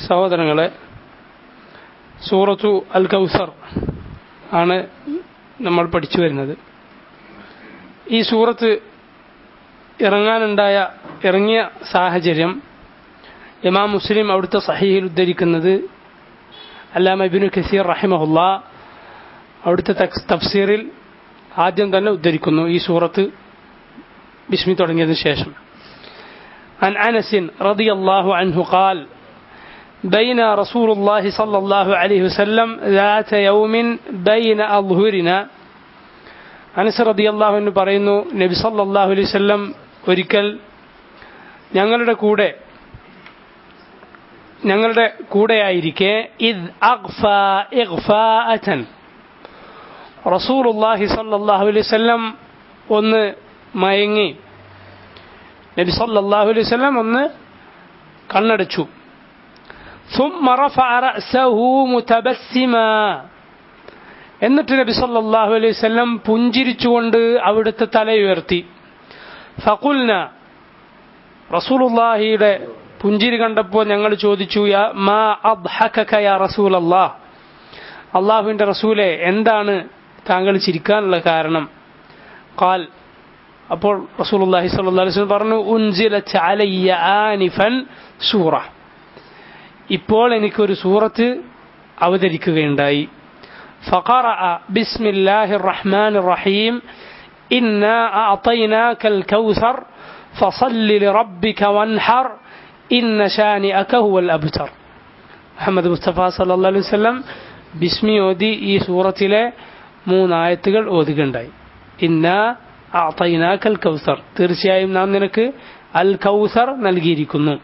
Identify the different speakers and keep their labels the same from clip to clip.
Speaker 1: സഹോദരങ്ങളെ, സൂറത്തു അൽ കൗസർ ആണ് നമ്മൾ പഠിച്ചു വരുന്നത്. ഈ സൂറത്ത് ഇറങ്ങിയ സാഹചര്യം ഇമാം മുസ്ലിം അവിടുത്തെ സഹീഹിൽ ഉദ്ധരിക്കുന്നത് അല്ലാമ ഇബ്നു കസീർ റഹിമഹുല്ലാ അവിടുത്തെ തഫ്സീറിൽ ആദ്യം തന്നെ ഉദ്ധരിക്കുന്നു ഈ സൂറത്ത് ബിസ്മി തുടങ്ങിയതിനു ശേഷം. عن أنس رضي الله عنه قال بين رسول الله صلى الله عليه وسلم ذات يوم بين أظهرنا. അനസ് റളിയല്ലാഹു അൻഹു പറയുന്നു, നബി സല്ലല്ലാഹു അലൈഹി വസല്ലം ഒരിക്കൽ ഞങ്ങളുടെ കൂടെയായിരിക്കെ ഇദ് അഗ്ഫാ ഇഗ്ഫാഅതൻ, റസൂലുള്ളാഹി സല്ലല്ലാഹു അലൈഹി വസല്ലം ഒന്ന് മയങ്ങി, നബി സല്ലല്ലാഹു അലൈഹി വസല്ലം ഒന്ന് കണ്ണടച്ചു. ثم رفع رأسه متبسما, എന്നിട്ട് നബി സല്ലല്ലാഹു അലൈഹി വസല്ലം പുഞ്ചിരിച്ചുകൊണ്ട് അവിടുത്തെ തല ഉയർത്തി. ഫഖുൽന, റസൂലുള്ളാഹിയുടെ പുഞ്ചിരി കണ്ടപ്പോൾ ഞങ്ങൾ ചോദിച്ചു, മാ അദ്ഹകക യാ റസൂലല്ലാഹ്, അല്ലാഹുവിന്റെ റസൂലേ എന്താണ് താങ്കൾ ചിരിക്കാനുള്ള കാരണം? ഖാൽ, അപ്പോൾ റസൂലുള്ളാഹി സ്വല്ലല്ലാഹു അലൈഹി വസല്ലം പറഞ്ഞു, ഉൻസിലത് അലയ്യ ആനിഫൻ സൂറ, ഇപ്പോൾ എനിക്കൊരു സൂറത്ത് അവതരിക്കുകയുണ്ടായി. ഫഖറഅ ബിസ്മില്ലാഹിർ റഹ്മാനിർ റഹീം ഇന്നാ അഅതൈനാകൽ കൗസർ ഫസല്ലി ലിറബ്ബിക വൻഹർ ഇന്ന ശാനിഅക ഹുവൽ അബ്തർ. മുഹമ്മദ് മുസ്തഫ സല്ലല്ലാഹു അലൈഹി വസല്ലം ബിസ്മി ഓതി ഈ സൂറത്തിലെ 3 ആയത്തുകൾ ഓതുകയുണ്ടായി. ഇന്നാ അഅതൈനാകൽ കൗസർ, തീർച്ചയായും നാം നിനക്ക് അൽ കൗസർ നൽകിയിരിക്കുന്നു.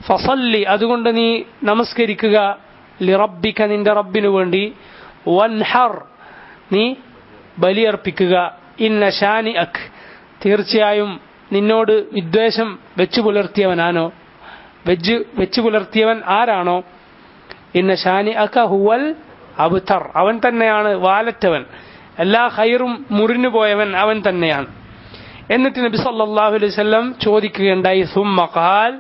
Speaker 1: ഫസല്ലി, അതുകൊണ്ട് നീ നമസ്കരിക്കുക, ലിറബ്ബിക, നിന്റെ റബ്ബിനു വേണ്ടി, വൻഹർ, നീ ബലിയർപ്പിക്കുക, ഇന്ന ശാനിഅക്, തീർച്ചയായും നിന്നോട് വിദ്വേഷം വെച്ചു പുലർത്തിയവൻ ആരാണോ, ഇന്ന ശാനിഅക ഹുവൽ അബ്തർ, അവൻ തന്നെയാണ് വാലറ്റവൻ, എല്ലാ ഖൈറും മുറിഞ്ഞു പോയവൻ അവൻ തന്നെയാണ്. എന്നിട്ട് നബി സല്ലല്ലാഹു അലൈഹി വസല്ലം ചോദിക്കുകയുണ്ടായി, സുമ്മ ഖാൽ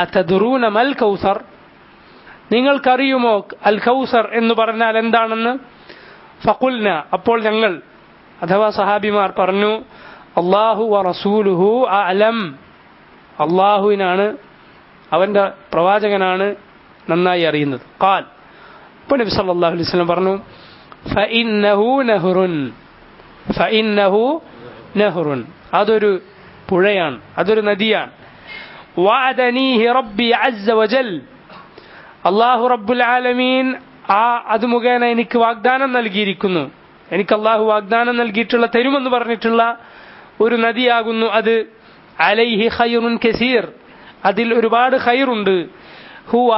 Speaker 1: അതദ്റൂന മൽ കൗസർ, നിങ്ങൾക്കറിയുമോ അൽ കൗസർ എന്ന് പറഞ്ഞാൽ എന്താണെന്ന്? ഫഖുൽന, അപ്പോൾ ഞങ്ങൾ അഥവാ സഹാബിമാർ പറഞ്ഞു, അല്ലാഹു വ റസൂലുഹു അഅലം, അല്ലാഹുവിനാണ് അവന്റെ പ്രവാചകനാണ് നന്നായി അറിയുന്നത്. ഖാൽ, അപ്പോൾ നബി സല്ലല്ലാഹു അലൈഹി വസല്ലം പറഞ്ഞു, ഫഇന്നഹു നഹ്റുൻ, അതൊരു പുഴയാണ്, അതൊരു നദിയാണ്. വഅദനീഹി റബ്ബി അസ്സ വജൽ, അല്ലാഹു റബ്ബുൽ ആലമീൻ അത് മുഖേന എനിക്ക് വാഗ്ദാനം നൽകിയിരിക്കുന്നു, എനിക്ക് അല്ലാഹു വാഗ്ദാനം നൽകിയിട്ടുള്ള തരുമെന്ന് പറഞ്ഞിട്ടുള്ള ഒരു നദിയാകുന്നു അത്. അലൈഹി ഖൈറുൻ കസീർ, അതിൽ ഒരുപാട് ഖൈറുണ്ട്. ഹുവ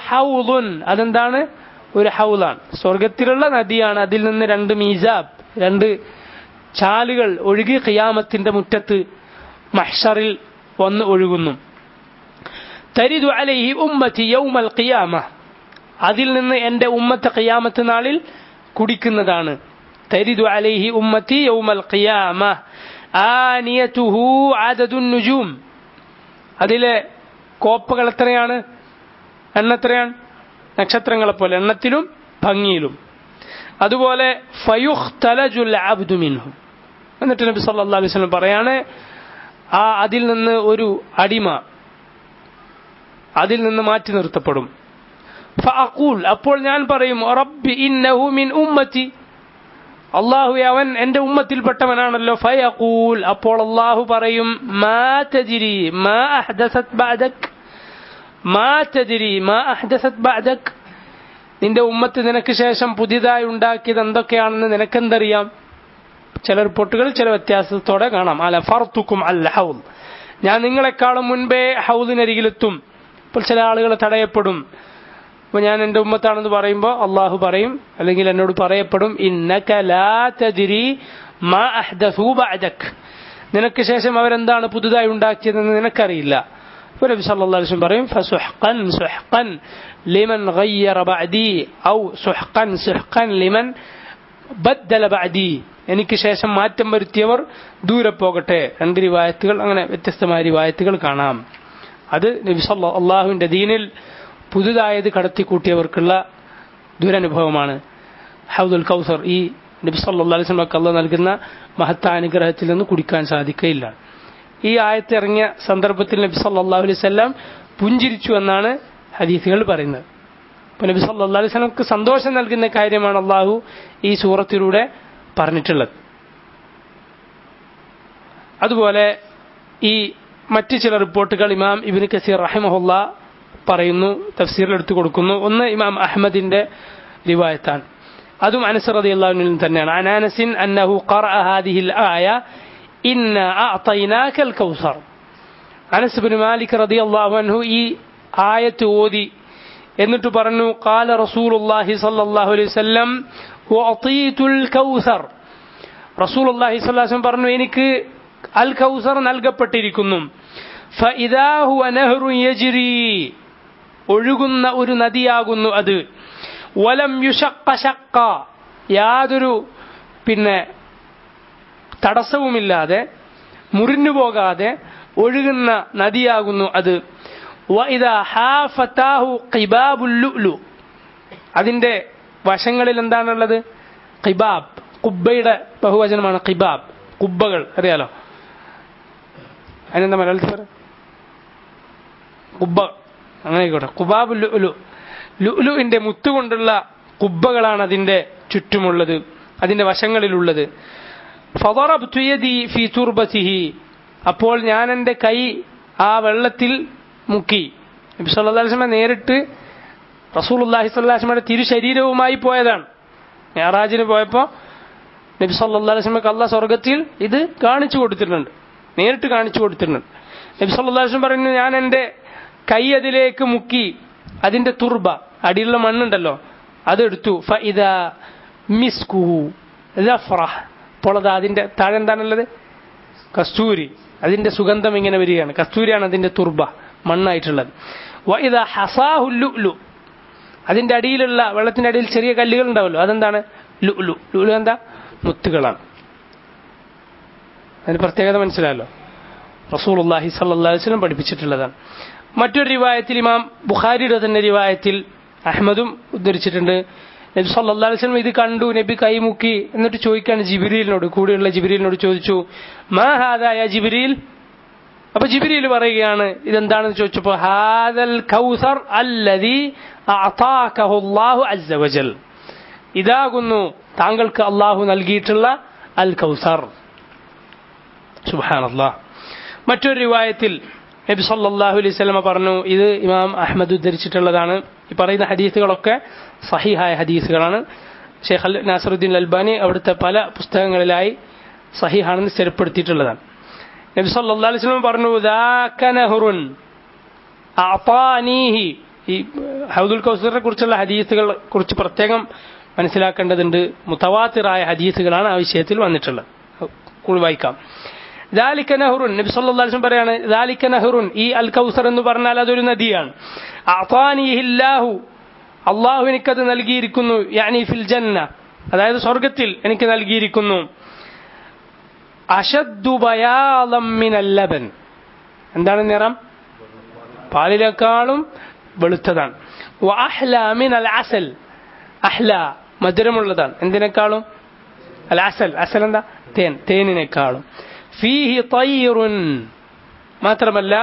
Speaker 1: ഹൗളുൻ, അതെന്താണ്? ഒരു ഹൗലാണ്, സ്വർഗത്തിലുള്ള നദിയാണ്. അതിൽ നിന്ന് 2 മീസാബ്, 2 ചാലുകൾ ഒഴുകി ഖിയാമത്തിന്റെ മുറ്റത്ത് മഹ്ശറിൽ വന്ന് ഒഴുകുന്നു. തരിദു അലൈഹി ഉമ്മത്തി യൗമൽ ഖിയാമ, അതിൽ നിന്ന് എന്റെ ഉമ്മത്ത് ഖിയാമത്ത് നാളിൽ കുടിക്കുന്നതാണ്. തരിദു അലൈഹി ഉമ്മത്തി യൗമൽ ഖിയാമ ആനിയതുഹു അദദുൻ നുജൂം, അതിലെ കോപ്പകൾ എത്രയാണ്? എണ്ണത്രയാണ്? നക്ഷത്രങ്ങളെ പോലെ എണ്ണത്തിലും ഭംഗിയിലും. അതുപോലെ ഫയുഖ്തലജുൽ അബ്ദു മിൻഹു, എന്നിട്ട് നബി സല്ലല്ലാഹു അലൈഹി വസല്ലം പറയാണ്, അതിൽ നിന്ന് ഒരു അടിമ അതിൽ നിന്ന് മാറ്റി നിർത്തപ്പെടും. ഫഅഖൂൽ, അപ്പോൾ ഞാൻ പറയും, റബ്ബി ഇന്നഹു മിൻ ഉമ്മത്തി, അല്ലാഹുവേ അവൻ എന്റെ ഉമ്മത്തിൽപ്പെട്ടവനാണല്ലോ. ഫയഖൂൽ, അപ്പോൾ അല്ലാഹു പറയും, മാ തദ്രി മാ അഹ്ദസത് ബഅദക്, നിന്റെ ഉമ്മത്ത് നിനക്ക് ശേഷം പുതിയതായി ഉണ്ടാക്കിയത് എന്തൊക്കെയാണെന്ന് നിനക്കെന്തറിയാം? ചില റിപ്പോർട്ടുകൾ ചില വ്യത്യാസത്തോടെ കാണാം. അല ഫർതുക്കും അൽ ഹൗൽ, ഞാൻ നിങ്ങളെക്കാളും മുൻപേ ഹൗദിനരികിലെത്തും. ഇപ്പോൾ ചില ആളുകൾ തടയപ്പെടും. അപ്പോൾ ഞാൻ എൻ്റെ ഉമ്മത്താണെന്ന് പറയുമ്പോൾ അള്ളാഹു പറയും, അല്ലെങ്കിൽ എന്നോട് പറയപ്പെടും, ഇന്നക ലാ തദ്രി മാ അഹ്ദസു ബഅദക്, നിനക്ക് ശേഷം അവരെന്താണ് പുതുതായി ഉണ്ടാക്കിയതെന്ന് നിനക്കറിയില്ല. അപ്പോൾ നബി സല്ലല്ലാഹു അലൈഹി വസല്ലം പറയും, ഫസുഹ്ഖൻ ലിമൻ ഗയ്യറ ബഅദി ഔ സുഹ്ഖൻ ലിമൻ ബദ്ദല ബഅദി, എനിക്ക് ശേഷം മാറ്റം വരുത്തിയവർ ദൂരെ പോകട്ടെ. 2 റിവായത്തുകൾ, അങ്ങനെ വ്യത്യസ്തമായ റിവായത്തുകൾ കാണാം. അത് നബി അള്ളാഹുവിന്റെ ദീനിൽ പുതുതായത് കടത്തിക്കൂട്ടിയവർക്കുള്ള ദുരനുഭവമാണ്. ഹൗദുൽ കൗസർ, ഈ നബി സല്ലല്ലാഹു അലൈഹി വസല്ലം അല്ലാഹു നൽകുന്ന മഹത്താനുഗ്രഹത്തിൽ നിന്ന് കുടിക്കാൻ സാധിക്കുകയില്ല. ഈ ആയത്ത് ഇറങ്ങിയ സന്ദർഭത്തിൽ നബി സല്ലല്ലാഹു അലൈഹി വസല്ലം പുഞ്ചിരിച്ചു എന്നാണ് ഹദീസുകൾ പറയുന്നത്. അപ്പോൾ നബി സല്ലല്ലാഹു അലൈഹി വസല്ലംക്ക് സന്തോഷം നൽകുന്ന കാര്യമാണ് അള്ളാഹു ഈ സൂറത്തിലൂടെ പറഞ്ഞിട്ടുള്ളത്. അതുപോലെ ഈ മറ്റ് ചില റിപ്പോർട്ടുകൾ ഇമാം ഇബ്നു കസീർ റഹിമഹുല്ലാ പറയുന്നു, തഫ്സീറിൽ എടുത്തു കൊടുക്കുന്നു. ഒന്ന് ഇമാം അഹ്മദിന്റെ റിവായത്താണ്, അതും അനസ് റളിയല്ലാഹു അൻഹു തന്നെയാണ്. അൻ അനസിൻ അന്നഹു ഖറഅ ഹാദിഹിൽ ആയ ഇന്നാ അഅതൈനാകൽ കൗസർ. അനസ് ഇബ്നു മാലിക് റളിയല്ലാഹു അൻഹു ഈ ആയത്ത് ഓതി എന്നിട്ട് പറഞ്ഞു, ഖാല റസൂലുള്ളാഹി സ്വല്ലല്ലാഹു അലൈഹി വസല്ലം വഅതീതുൽ കൗസർ. റസൂലുള്ളാഹി സ്വല്ലല്ലാഹു അലൈഹി വസല്ലം പറഞ്ഞു, എനിക്ക് അൽ കൗസർ നൽകപ്പെട്ടിരിക്കുന്നു. ഫഇദാ ഹുവ നഹ്റുൻ യജ്രി, ഒഴുകുന്ന ഒരു നദിയാകുന്നു അത്. വലം യുശഖ്ഖ ശഖ്ഖ, യാതൊരു തടസ്സവുമില്ലാതെ മുറിഞ്ഞു പോകാതെ ഒഴുകുന്ന നദിയാകുന്നു അത്. വഇദാ ഹാഫതാഹു ഖിബാബുൽ ലുഅ്ലു, അതിന്റെ വശങ്ങളിൽ എന്താണുള്ളത്? ഖിബാബ്, ഖുബ്ബയുടെ ബഹുവചനമാണ് ഖിബാബ്, കുബ്ബകൾ അറിയാലോ, അതിനെന്താ മലയാളത്തിൽ പറയാം? കുബ്ബ, അങ്ങനെ ആയിക്കോട്ടെ. ഖുബാബ് ലുഅ്ലു, ലുഅ്ലുവിന്റെ മുത്തുകൊണ്ടുള്ള കുബ്ബകളാണ് അതിന്റെ ചുറ്റുമുള്ളത്, അതിന്റെ വശങ്ങളിലുള്ളത്. ഫദറബ്തു യദി ഫീ തുർബതിഹി, അപ്പോൾ ഞാൻ എൻ്റെ കൈ ആ വെള്ളത്തിൽ മുക്കി. നബി സല്ലല്ലാഹു അലൈഹി വസല്ലം നേരിട്ട് റസൂലുള്ളാഹി സ്വല്ലല്ലാഹു അലൈഹി വസല്ലമയുടെ തിരുശരീരവുമായി പോയതാണ്. മിഅ്റാജിന് പോയപ്പോൾ നബി സല്ലല്ലാഹു അലൈഹി വസല്ലമക്ക് അല്ലാഹു സ്വർഗ്ഗത്തിൽ ഇത് കാണിച്ചു കൊടുത്തിട്ടുണ്ട്, നേരിട്ട് കാണിച്ചു കൊടുത്തിട്ടുണ്ട്. നബി സല്ലല്ലാഹു അലൈഹി വസല്ലം പറഞ്ഞു, ഞാൻ എൻ്റെ കൈ അതിലേക്ക് മുക്കി, അതിന്റെ തുർബ, അടിയിലുള്ള മണ്ണുണ്ടല്ലോ, അതെടുത്തു. ഫഇദാ മിസ്കുഹു സഫറഹ്, അപ്പോൾ അത് അതിന്റെ താഴെ എന്താണുള്ളത്? കസ്തൂരി, അതിന്റെ സുഗന്ധം ഇങ്ങനെ വരികയാണ്. കസ്തൂരിയാണ് അതിന്റെ തുർബ, മണ്ണായിട്ടുള്ളത്. വഇദാ ഹസാഹു ലുഅ്ലു, അതിന്റെ അടിയിലുള്ള, വെള്ളത്തിന്റെ അടിയിൽ ചെറിയ കല്ലുകൾ ഉണ്ടാവല്ലോ, അതെന്താണ്? ലുഅ്ലു. ലുഅ്ലു എന്താ? മുത്തുകളാണ്. അതിന് പ്രത്യേകത മനസ്സിലായല്ലോ, റസൂലുള്ളാഹി സ്വല്ലല്ലാഹു അലൈഹി വസല്ലം പഠിപ്പിച്ചിട്ടുള്ളതാണ്. മറ്റൊരു റിവായത്തിൽ, ഇമാം ബുഖാരിയുടെ തന്നെ റിവായത്തിൽ, അഹ്മദും ഉദ്ധരിച്ചിട്ടുണ്ട്, നബി സല്ലല്ലാഹു അലൈഹി വസല്ലം ഇത് കണ്ടു, നബി കൈമുക്കി, എന്നിട്ട് ചോദിക്കാണ് ജിബ്രീലിനോട്, കൂടെയുള്ള ജിബ്രീലിനോട് ചോദിച്ചു, മാ ഹാദാ യാ ജിബ്രീൽ. അപ്പൊ ജിബ്രീൽ പറയുകയാണ് ഇതെന്താണെന്ന് ചോദിച്ചപ്പോൾ, ഹാദൽ കൗസർ അല്ലദീ അഅതാകഹു അല്ലാഹു അസ്സ വജൽ, ഇതാകുന്നു താങ്കൾക്ക് അല്ലാഹു നൽകിയിട്ടുള്ള അൽ കൗസർ. സുബ്ഹാനല്ലാഹ്. മറ്റൊരു റിവായത്തിൽ നബി സല്ലല്ലാഹു അലൈഹി വസല്ലം പറഞ്ഞു, ഇത് ഇമാം അഹ്മദ് ഉദ്ധരിച്ചിട്ടുള്ളതാണ്. ഈ പറയുന്ന ഹദീസുകളൊക്കെ സഹീഹായ ഹദീസുകളാണ്. ഷെയ്ഖ് നാസറുദ്ദീൻ അൽബാനി അവിടുത്തെ പല പുസ്തകങ്ങളിലായി സഹീഹാണെന്ന് സ്ഥിരപ്പെടുത്തിയിട്ടുള്ളതാണ്. നബി സല്ലല്ലാഹു അലൈഹി വസല്ലം പറഞ്ഞു, ദാക നഹ്റുൻ അഅതാനീഹി. ഈ ഹൗദുൽ കൗസറിനെ കുറിച്ചുള്ള ഹദീസുകളെ കുറിച്ച് പ്രത്യേകം മനസ്സിലാക്കേണ്ടതുണ്ട്. മുതവാത്തിറായ ഹദീസുകളാണ് ആ വിഷയത്തിൽ വന്നിട്ടുള്ളത്. കൂടി വായിക്കാം. ദാലിക നഹ്റുൻ, നബി സല്ലല്ലാഹു അലൈഹി വസല്ലം പറയാണ്, ദാലിക നഹ്റുൻ, ഈ അൽ കൗസർ എന്ന് പറഞ്ഞാൽ അതൊരു നദിയാണ്. അഅതാനിഹില്ലാഹു, അല്ലാഹു എനിക്കത് നൽകിയിരിക്കുന്നു. യാനി ഫിൽ ജന്ന, അതായത് സ്വർഗ്ഗത്തിൽ എനിക്ക് നൽകിയിരിക്കുന്നു. അശദ്ദു ബയാദം മിനൽ ലബൻ, എന്താണ് നിറം? പാലിനേക്കാളും വെളുത്തതാണ്. വ അഹ്ലാ മിനൽ അസൽ, അഹ്ലാ മധുരമുള്ളതാണ്. എന്തിനേക്കാളും? അൽ അസൽ, അസൽ എന്താ? തേൻ, തേനിനേക്കാളും. ഫീഹി തയ്റുൻ, മാത്രമല്ല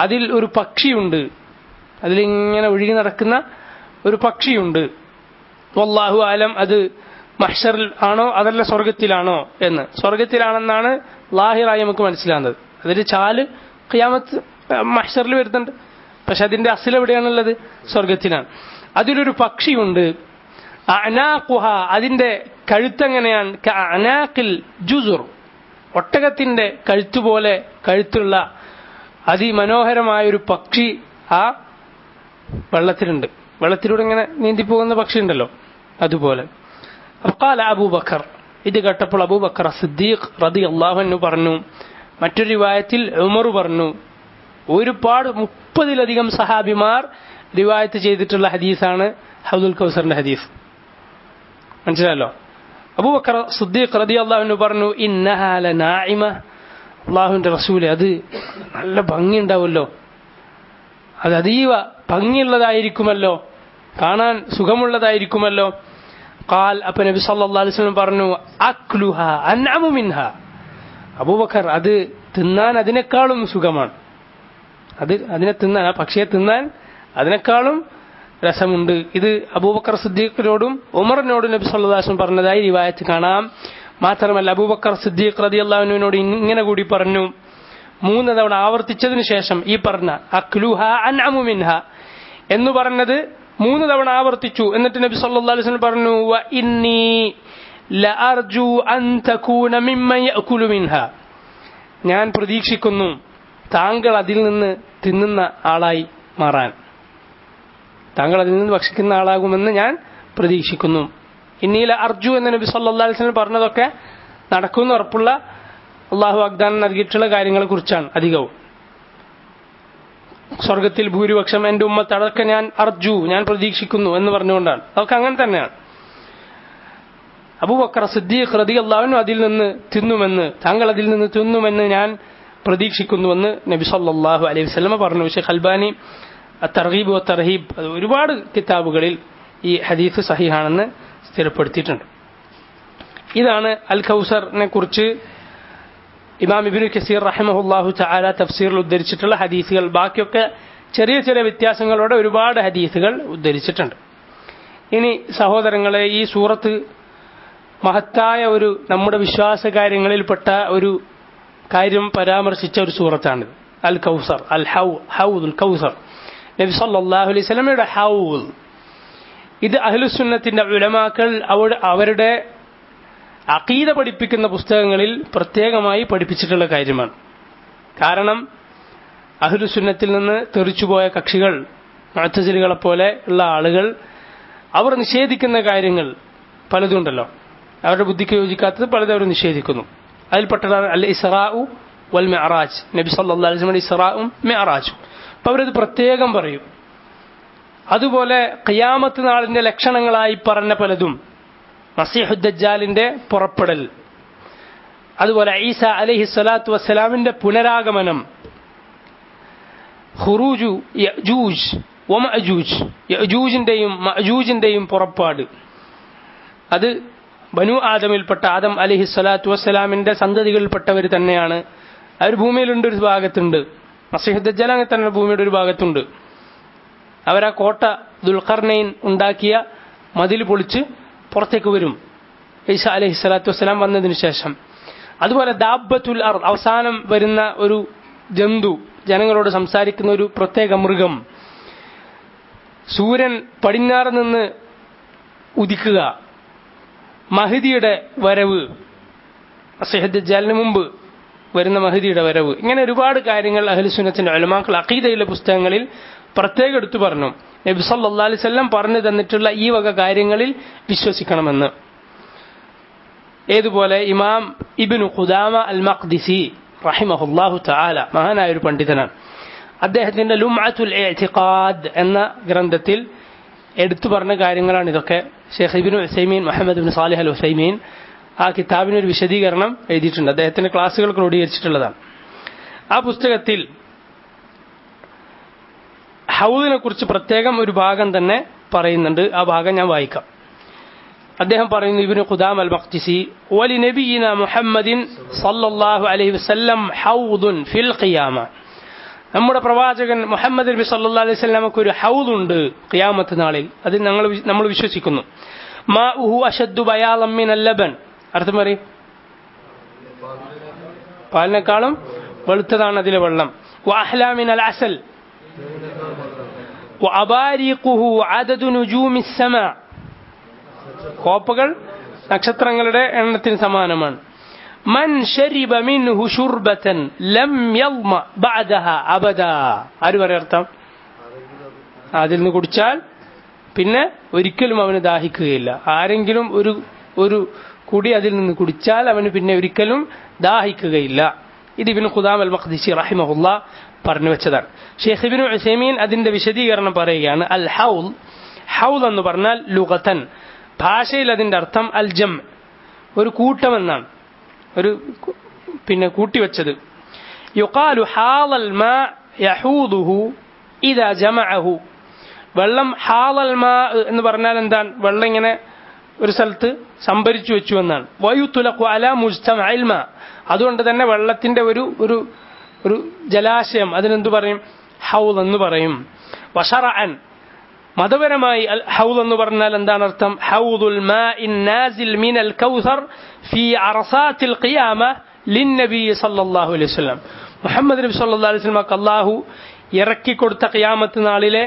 Speaker 1: അതിൽ ഒരു പക്ഷിയുണ്ട്, അതിലിങ്ങനെ ഒഴുകി നടക്കുന്ന ഒരു പക്ഷിയുണ്ട്. വല്ലാഹു ആലം, അത് മഹ്ശറിൽ ആണോ അതല്ല സ്വർഗത്തിലാണോ എന്ന്. സ്വർഗത്തിലാണെന്നാണ് ലാഹിറായി നമുക്ക് മനസ്സിലാകുന്നത്. അതിന്റെ ചാല് ഖിയാമത്ത് മഹ്ശറിൽ വരുന്നുണ്ട്, പക്ഷെ അതിന്റെ അസ്ൽ എവിടെയാണുള്ളത്? സ്വർഗത്തിലാണ്. അതിലൊരു പക്ഷിയുണ്ട്. അഅനാഖുഹ, അതിന്റെ കഴുത്തെങ്ങനെയാണ്? കഅനാഖിൽ ജുസുർ, ഒട്ടകത്തിന്റെ കഴുത്തുപോലെ കഴുത്തുള്ള അതിമനോഹരമായൊരു പക്ഷി ആ വെള്ളത്തിലുണ്ട്. വെള്ളത്തിലൂടെ ഇങ്ങനെ നീന്തിപ്പോകുന്ന പക്ഷി ഉണ്ടല്ലോ, അതുപോലെ. ഖാല അബൂബക്കർ, ഇത് കേട്ടപ്പോൾ അബൂബക്കർ സിദ്ദീഖ് റളിയല്ലാഹു അൻഹു പറഞ്ഞു. മറ്റൊരു റിവായത്തിൽ ഉമർ പറഞ്ഞു. ഒരുപാട് 30-ലധികം സഹാബിമാർ റിവായത്ത് ചെയ്തിട്ടുള്ള ഹദീസാണ് ഹൗദുൽ കൗസറിന്റെ ഹദീസ്. മനസ്സിലായല്ലോ. അബൂബക്കർ സിദ്ദീഖ് റളിയല്ലാഹു അൻഹു പറഞ്ഞു, ഇന്നഹാ ലനാഇമ, അല്ലാഹുവിന്റെ റസൂലേ, അത് നല്ല ഭംഗിയുണ്ടാവുമല്ലോ, അത് അതീവ ഭംഗിയുള്ളതായിരിക്കുമല്ലോ, കാണാൻ സുഖമുള്ളതായിരിക്കുമല്ലോ. ഖാൽ, അപ്പോൾ നബി സല്ലല്ലാഹു അലൈഹി വസല്ലം പറഞ്ഞു, അക്ലുഹ അൻഅമു മിൻഹ. അബൂബക്കർ, അത് തിന്നാൻ അതിനേക്കാളും സുഖമാണ്. അതിനെ തിന്നാൻ, ആ പക്ഷിയെ തിന്നാൻ അതിനേക്കാളും രസമുണ്ട്. ഇത് അബൂബക്കർ സിദ്ദീഖിനോടും ഉമറിനോടും നബി സല്ലല്ലാഹു അലൈഹി വസല്ലം പറഞ്ഞതായി റിവായത്ത് കാണാം. മാത്രമല്ല അബൂബക്കർ സിദ്ദീഖ് റളിയല്ലാഹു അൻഹുവിനോട് ഇങ്ങനെ കൂടി പറഞ്ഞു, 3 തവണ ആവർത്തിച്ചതിന് ശേഷം ഈ പറഞ്ഞ അക്ലുഹ അൻഅമു മിൻഹ എന്ന് പറഞ്ഞത് 3 തവണ ആവർത്തിച്ചു. എന്നിട്ട് നബി സല്ലല്ലാഹു അലൈഹി വസല്ലം പറഞ്ഞു, വ ഇന്നി ലഅർജു അൻ തകൂന മിമ്മൻ യഅകുലു മിൻഹ. ഞാൻ പ്രതീക്ഷിക്കുന്നു താങ്കൾ അതിൽ നിന്ന് തിന്നുന്ന ആളായി മാറാൻ, താങ്കൾ അതിൽ നിന്ന് ഭക്ഷിക്കുന്ന ആളാകുമെന്ന് ഞാൻ പ്രതീക്ഷിക്കുന്നു. ഇന്നീല അർജു എന്ന് നബി സല്ലല്ലാഹു അലൈഹി വസല്ലം പറഞ്ഞതൊക്കെ നടക്കുമെന്ന് ഉറപ്പുള്ള അള്ളാഹു വാഗ്ദാനം നൽകിയിട്ടുള്ള കാര്യങ്ങളെ കുറിച്ചാണ് അധികവും. സ്വർഗത്തിൽ ഭൂരിപക്ഷം എന്റെ ഉമ്മത്ത്, അതൊക്കെ ഞാൻ അർജു, ഞാൻ പ്രതീക്ഷിക്കുന്നു എന്ന് പറഞ്ഞുകൊണ്ടാണ്. അതൊക്കെ അങ്ങനെ തന്നെയാണ്. അബൂബക്കർ സിദ്ദീഖ് റളിയല്ലാഹു അൻഹു അതിൽ നിന്ന് തിന്നുമെന്ന്, താങ്കൾ അതിൽ നിന്ന് തിന്നുമെന്ന് ഞാൻ പ്രതീക്ഷിക്കുന്നുവെന്ന് നബി സല്ലല്ലാഹു അലൈഹി വസല്ലം പറഞ്ഞു. ഷെയ്ഖ് അൽബാനി തർഗീബ് വ തർഹീബ് ഒരുപാട് കിതാബുകളിൽ ഈ ഹദീസ് സഹീഹാണെന്ന് സ്ഥിരപ്പെടുത്തിയിട്ടുണ്ട്. ഇതാണ് അൽ കൗസറിനെ കുറിച്ച് ഇമാം ഇബ്നു കസീർ റഹിമഹുല്ലാഹു തആല തഫ്സീറിൽ ഉദ്ധരിച്ചിട്ടുള്ള ഹദീസുകൾ. ബാക്കിയൊക്കെ ചെറിയ ചെറിയ വ്യത്യാസങ്ങളോടെ ഒരുപാട് ഹദീസുകൾ ഉദ്ധരിച്ചിട്ടുണ്ട്. ഇനി സഹോദരങ്ങളെ, ഈ സൂറത്ത് മഹത്തായ ഒരു നമ്മുടെ വിശ്വാസ കാര്യങ്ങളിൽപ്പെട്ട ഒരു കാര്യം പരാമർശിച്ച ഒരു സൂറത്താണ് അൽ കൗസർ, അൽ ഹൗദുൽ കൗസർ. നബി സല്ലല്ലാഹു അലൈഹി വസല്ലമയുടെ ഹൗദ്. ഇത് അഹ്ലുസുന്നത്തിന്റെ ഉലമാക്കൾ അവരുടെ അഖീദ പഠിപ്പിക്കുന്ന പുസ്തകങ്ങളിൽ പ്രത്യേകമായി പഠിപ്പിച്ചിട്ടുള്ള കാര്യമാണ്. കാരണം അഹ്ലുസുന്നത്തിൽ നിന്ന് തെറിച്ചുപോയ കക്ഷികൾ, മുഅ്തസിലികളെ പോലെ ഉള്ള ആളുകൾ, അവർ നിഷേധിക്കുന്ന കാര്യങ്ങൾ പലതുണ്ടല്ലോ, അവരുടെ ബുദ്ധിക്ക് യോജിക്കാത്തത് പലതും അവർ നിഷേധിക്കുന്നു. അതിൽപ്പെട്ടതാണ് അൽ ഇസ്റാഉ വൽ മിഅറാജ്. നബി സല്ലല്ലാഹു അലൈഹി വസല്ലം ഇസ്റാഉം മിഅറാജും. അപ്പോൾ അവരത് പ്രത്യേകം പറയും. അതുപോലെ ഖിയാമത്ത് നാളിന്റെ ലക്ഷണങ്ങളായി പറഞ്ഞ പലതും, മസീഹുദ് ദജ്ജാലിന്റെ പുറപ്പെടൽ, അതുപോലെ ഈസ അലൈഹി സ്വലാത്തു വസ്സലാമിന്റെ പുനരാഗമനം, ഖുറൂജു യഅജൂജ് വമഅജൂജ്, യഅജൂജിന്റെയും മഅജൂജിന്റെയും പുറപ്പാട്, അത് ബനു ആദമിൽപ്പെട്ട ആദം അലൈഹി സ്വലാത്തു വസ്സലാമിന്റെ സന്തതികളിൽപ്പെട്ടവർ തന്നെയാണ്. അവർ ഭൂമിയിലുണ്ട്, ഒരു ഭാഗത്തുണ്ട്. മസീഹുദ് ദജ്ജാൽ അങ്ങനെ തന്നെ ഭൂമിയുടെ ഒരു ഭാഗത്തുണ്ട്. അവരാ കോട്ട ദുൽഖർനൈൻ ഉണ്ടാക്കിയ മതിൽ പൊളിച്ച് പുറത്തേക്ക് വരും ഈസ അലൈഹി സ്വലാത്തു വസ്സലാം വന്നതിന് ശേഷം. അതുപോലെ ദാബത്തുൽ അർദ്, അവസാനം വരുന്ന ഒരു ജന്തു, ജനങ്ങളോട് സംസാരിക്കുന്ന ഒരു പ്രത്യേക മൃഗം, സൂര്യൻ പടിഞ്ഞാറ് നിന്ന് ഉദിക്കുക, മഹദിയുടെ വരവ്, മസീഹുദ് ദജ്ജാലിന് മുമ്പ് വരുന്ന മഹദിയുടെ വരവ്, ഇങ്ങനെ ഒരുപാട് കാര്യങ്ങൾ അഹ്ലുസുന്നത്തിന്റെ ഉലമാക്കൾ അഖീദയിലെ പുസ്തകങ്ങളിൽ പ്രത്യേകം എടുത്തു പറഞ്ഞു. നബി സല്ലല്ലാഹു അലൈഹി വസല്ലം പറഞ്ഞു തന്നിട്ടുള്ള ഈ വക കാര്യങ്ങളിൽ വിശ്വസിക്കണമെന്ന്. ഏതുപോലെ ഇമാം ഇബ്നു ഖുദാമ അൽ മഖ്ദിസി റഹിമഹുല്ലാഹു തആല, മഹാനായ ഒരു പണ്ഡിതനാണ്, അദ്ദേഹത്തിന്റെ ലുംഅത്തുൽ ഇഅ്തിഖാദ് എന്ന ഗ്രന്ഥത്തിൽ എടുത്തു പറഞ്ഞ കാര്യങ്ങളാണ് ഇതൊക്കെ. ഷെയ്ഖ് ഇബ്നു ഉസൈമീൻ, മുഹമ്മദ് ഇബ്നു സാലിഹ് അൽ ഉസൈമീൻ ആ കിതാബിന് ഒരു വിശദീകരണം എഴുതിയിട്ടുണ്ട്. അദ്ദേഹത്തിന്റെ ക്ലാസുകൾ ക്രോഡീകരിച്ചിട്ടുള്ളതാണ്. ആ പുസ്തകത്തിൽ ഹൗദിനെ കുറിച്ച് പ്രത്യേകം ഒരു ഭാഗം തന്നെ പറയുന്നുണ്ട്. ആ ഭാഗം ഞാൻ വായിക്കാം. അദ്ദേഹം പറയുന്നു, ഇബ്നു ഖുദാമ അൽ മഖ്ദിസി, വലി നബിയിന മുഹമ്മദിൻ സല്ലല്ലാഹു അലൈഹി വസല്ലം ഹൗദുൻ ഫിൽ ഖിയാമ. നമ്മുടെ പ്രവാചകൻ മുഹമ്മദ് നബി സല്ലല്ലാഹു അലൈഹി വസല്ലമക്ക് ഒരു ഹൗദ് ഉണ്ട് ഖിയാമത്ത് നാളിൽ. അതിൽ നമ്മൾ വിശ്വസിക്കുന്നു. മാഉഹു അശദ്ദു ബയാളൻ മിനൽ ലബൻ, അർത്ഥം പറയും, പാലിനേക്കാളും വെളുത്തതാണ് അതിലെ വെള്ളം. വഅഹ്ലാ മിനൽ അസൽ വഅബാരിഖുഹു അദദു നുജൂമിസ് സമാ, കോപ്പകൾ നക്ഷത്രങ്ങളുടെ എണ്ണത്തിന് സമാനമാണ്. മൻ ശരിബ മിൻഹു ശുർബതൻ ലം യൽമ ബഅദഹാ അബദാ. ആര് പറയർത്ഥം? അതിൽ നിന്ന് കുടിച്ചാൽ പിന്നെ ഒരിക്കലും അവന് ദാഹിക്കുകയില്ല. ആരെങ്കിലും ഒരു കുടി അതിൽ നിന്ന് കുടിച്ചാൽ അവന് പിന്നെ ഒരിക്കലും ദാഹിക്കുകയില്ല. ഇത് ഇബ്നു ഖുദാമ അൽ മഖ്ദിസി റഹിമഹുല്ലാഹ് പറഞ്ഞു വെച്ചതാണ്. ഷെയ്ഖ് ഇബ്നു ഉസൈമീൻ അതിന്റെ വിശദീകരണം പറയുകയാണ്. അൽ ഹൗൽ, ഹൗൽ എന്ന് പറഞ്ഞാൽ ലുഗതൻ, ഭാഷയിൽ അതിന്റെ അർത്ഥം അൽ ജം, ഒരു കൂട്ടമെന്നാണ്, ഒരു പിന്നെ കൂട്ടിവെച്ചത്. യുഖാലു ഹാളൽ മാ യഹൂദുഹു ഇദാ ജമഅഹു, വെള്ളം ഹാളൽ മാ എന്ന് പറഞ്ഞാൽ എന്താണ്? വെള്ളം ഇങ്ങനെ ഒരു സ്ഥലത്ത് സംഭരിച്ചു വെച്ചു എന്നാണ്. വയുത്തുലഖു അലാ മുജ്തമഇൽ മാ, അതുകൊണ്ട് തന്നെ വെള്ളത്തിന്റെ ഒരു ജലാശയം അതിനെന്തു പറയും? ഹൗൽ എന്ന് പറയും. വശറഅൻ, മതപരമായി ഹൗൽ എന്ന് പറഞ്ഞാൽ എന്താണ് അർത്ഥം? ഹൗദുൽ മാഇൻ നാസിൽ മിനൽ കൗസർ ഫീ അറസാത്തിൽ ഖിയാമ ലിന്നബി സല്ലല്ലാഹു അലൈഹി വസല്ലം, മുഹമ്മദ് നബി സല്ലല്ലാഹു അലൈഹി വസല്ലം അല്ലാഹു ഇറക്കി കൊടുത്ത ഖിയാമത്ത് നാളിലെ